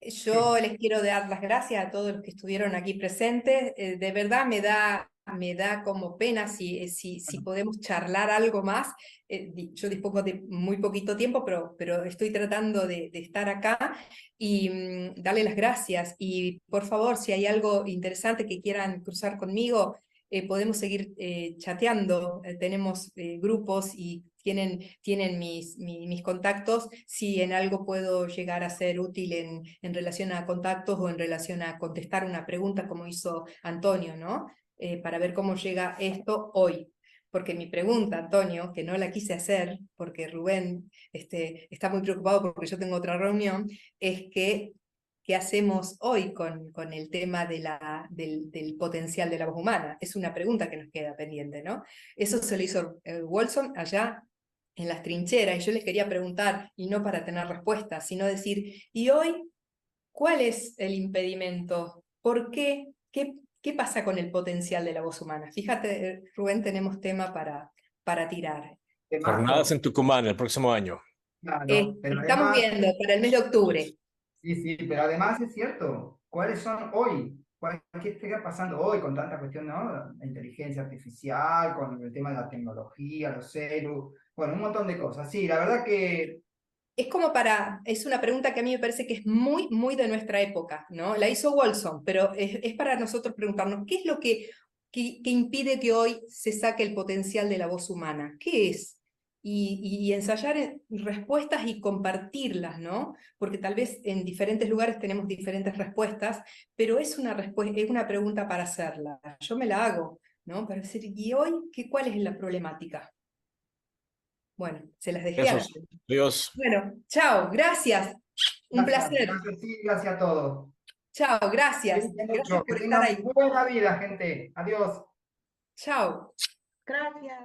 Yo les quiero dar las gracias a todos los que estuvieron aquí presentes. De verdad me da como pena si podemos charlar algo más. Yo dispongo de muy poquito tiempo, pero estoy tratando de estar acá y darle las gracias. Y por favor, si hay algo interesante que quieran cruzar conmigo, podemos seguir chateando. Tenemos grupos y tienen mis contactos, si en algo puedo llegar a ser útil en relación a contactos o en relación a contestar una pregunta como hizo Antonio, ¿no? Para ver cómo llega esto hoy. Porque mi pregunta, Antonio, que no la quise hacer, porque Rubén está muy preocupado porque yo tengo otra reunión, es que ¿qué hacemos hoy con el tema del potencial de la voz humana? Es una pregunta que nos queda pendiente, ¿no? Eso se lo hizo Wolfson allá en las trincheras, y yo les quería preguntar, y no para tener respuestas, sino decir, ¿y hoy cuál es el impedimento? ¿Por qué? ¿Qué pasa con el potencial de la voz humana? Fíjate, Rubén, tenemos tema para tirar. Jornadas en Tucumán el próximo año. Claro, pero Estamos además, viendo para el mes de octubre. sí, pero además es cierto, ¿cuáles son hoy? ¿Qué está pasando hoy con tanta cuestión, ¿no? La inteligencia artificial, con el tema de la tecnología, los celus, bueno, un montón de cosas. Sí, la verdad que Es una pregunta que a mí me parece que es muy, muy de nuestra época, ¿no? La hizo Wolfson, pero es para nosotros preguntarnos, ¿qué es lo que impide que hoy se saque el potencial de la voz humana? ¿Qué es? Y ensayar respuestas y compartirlas, ¿no? Porque tal vez en diferentes lugares tenemos diferentes respuestas, pero es una pregunta para hacerla. Yo me la hago, ¿no? Para decir, ¿y hoy cuál es la problemática? Bueno, se las dejé a las... Dios. Bueno, chao, gracias. Un placer. gracias, sí, gracias a todos. Chao, gracias. Cuídense Gracias mucho, que por estar tengan ahí. buena vida, gente. Adiós. Chao. Gracias.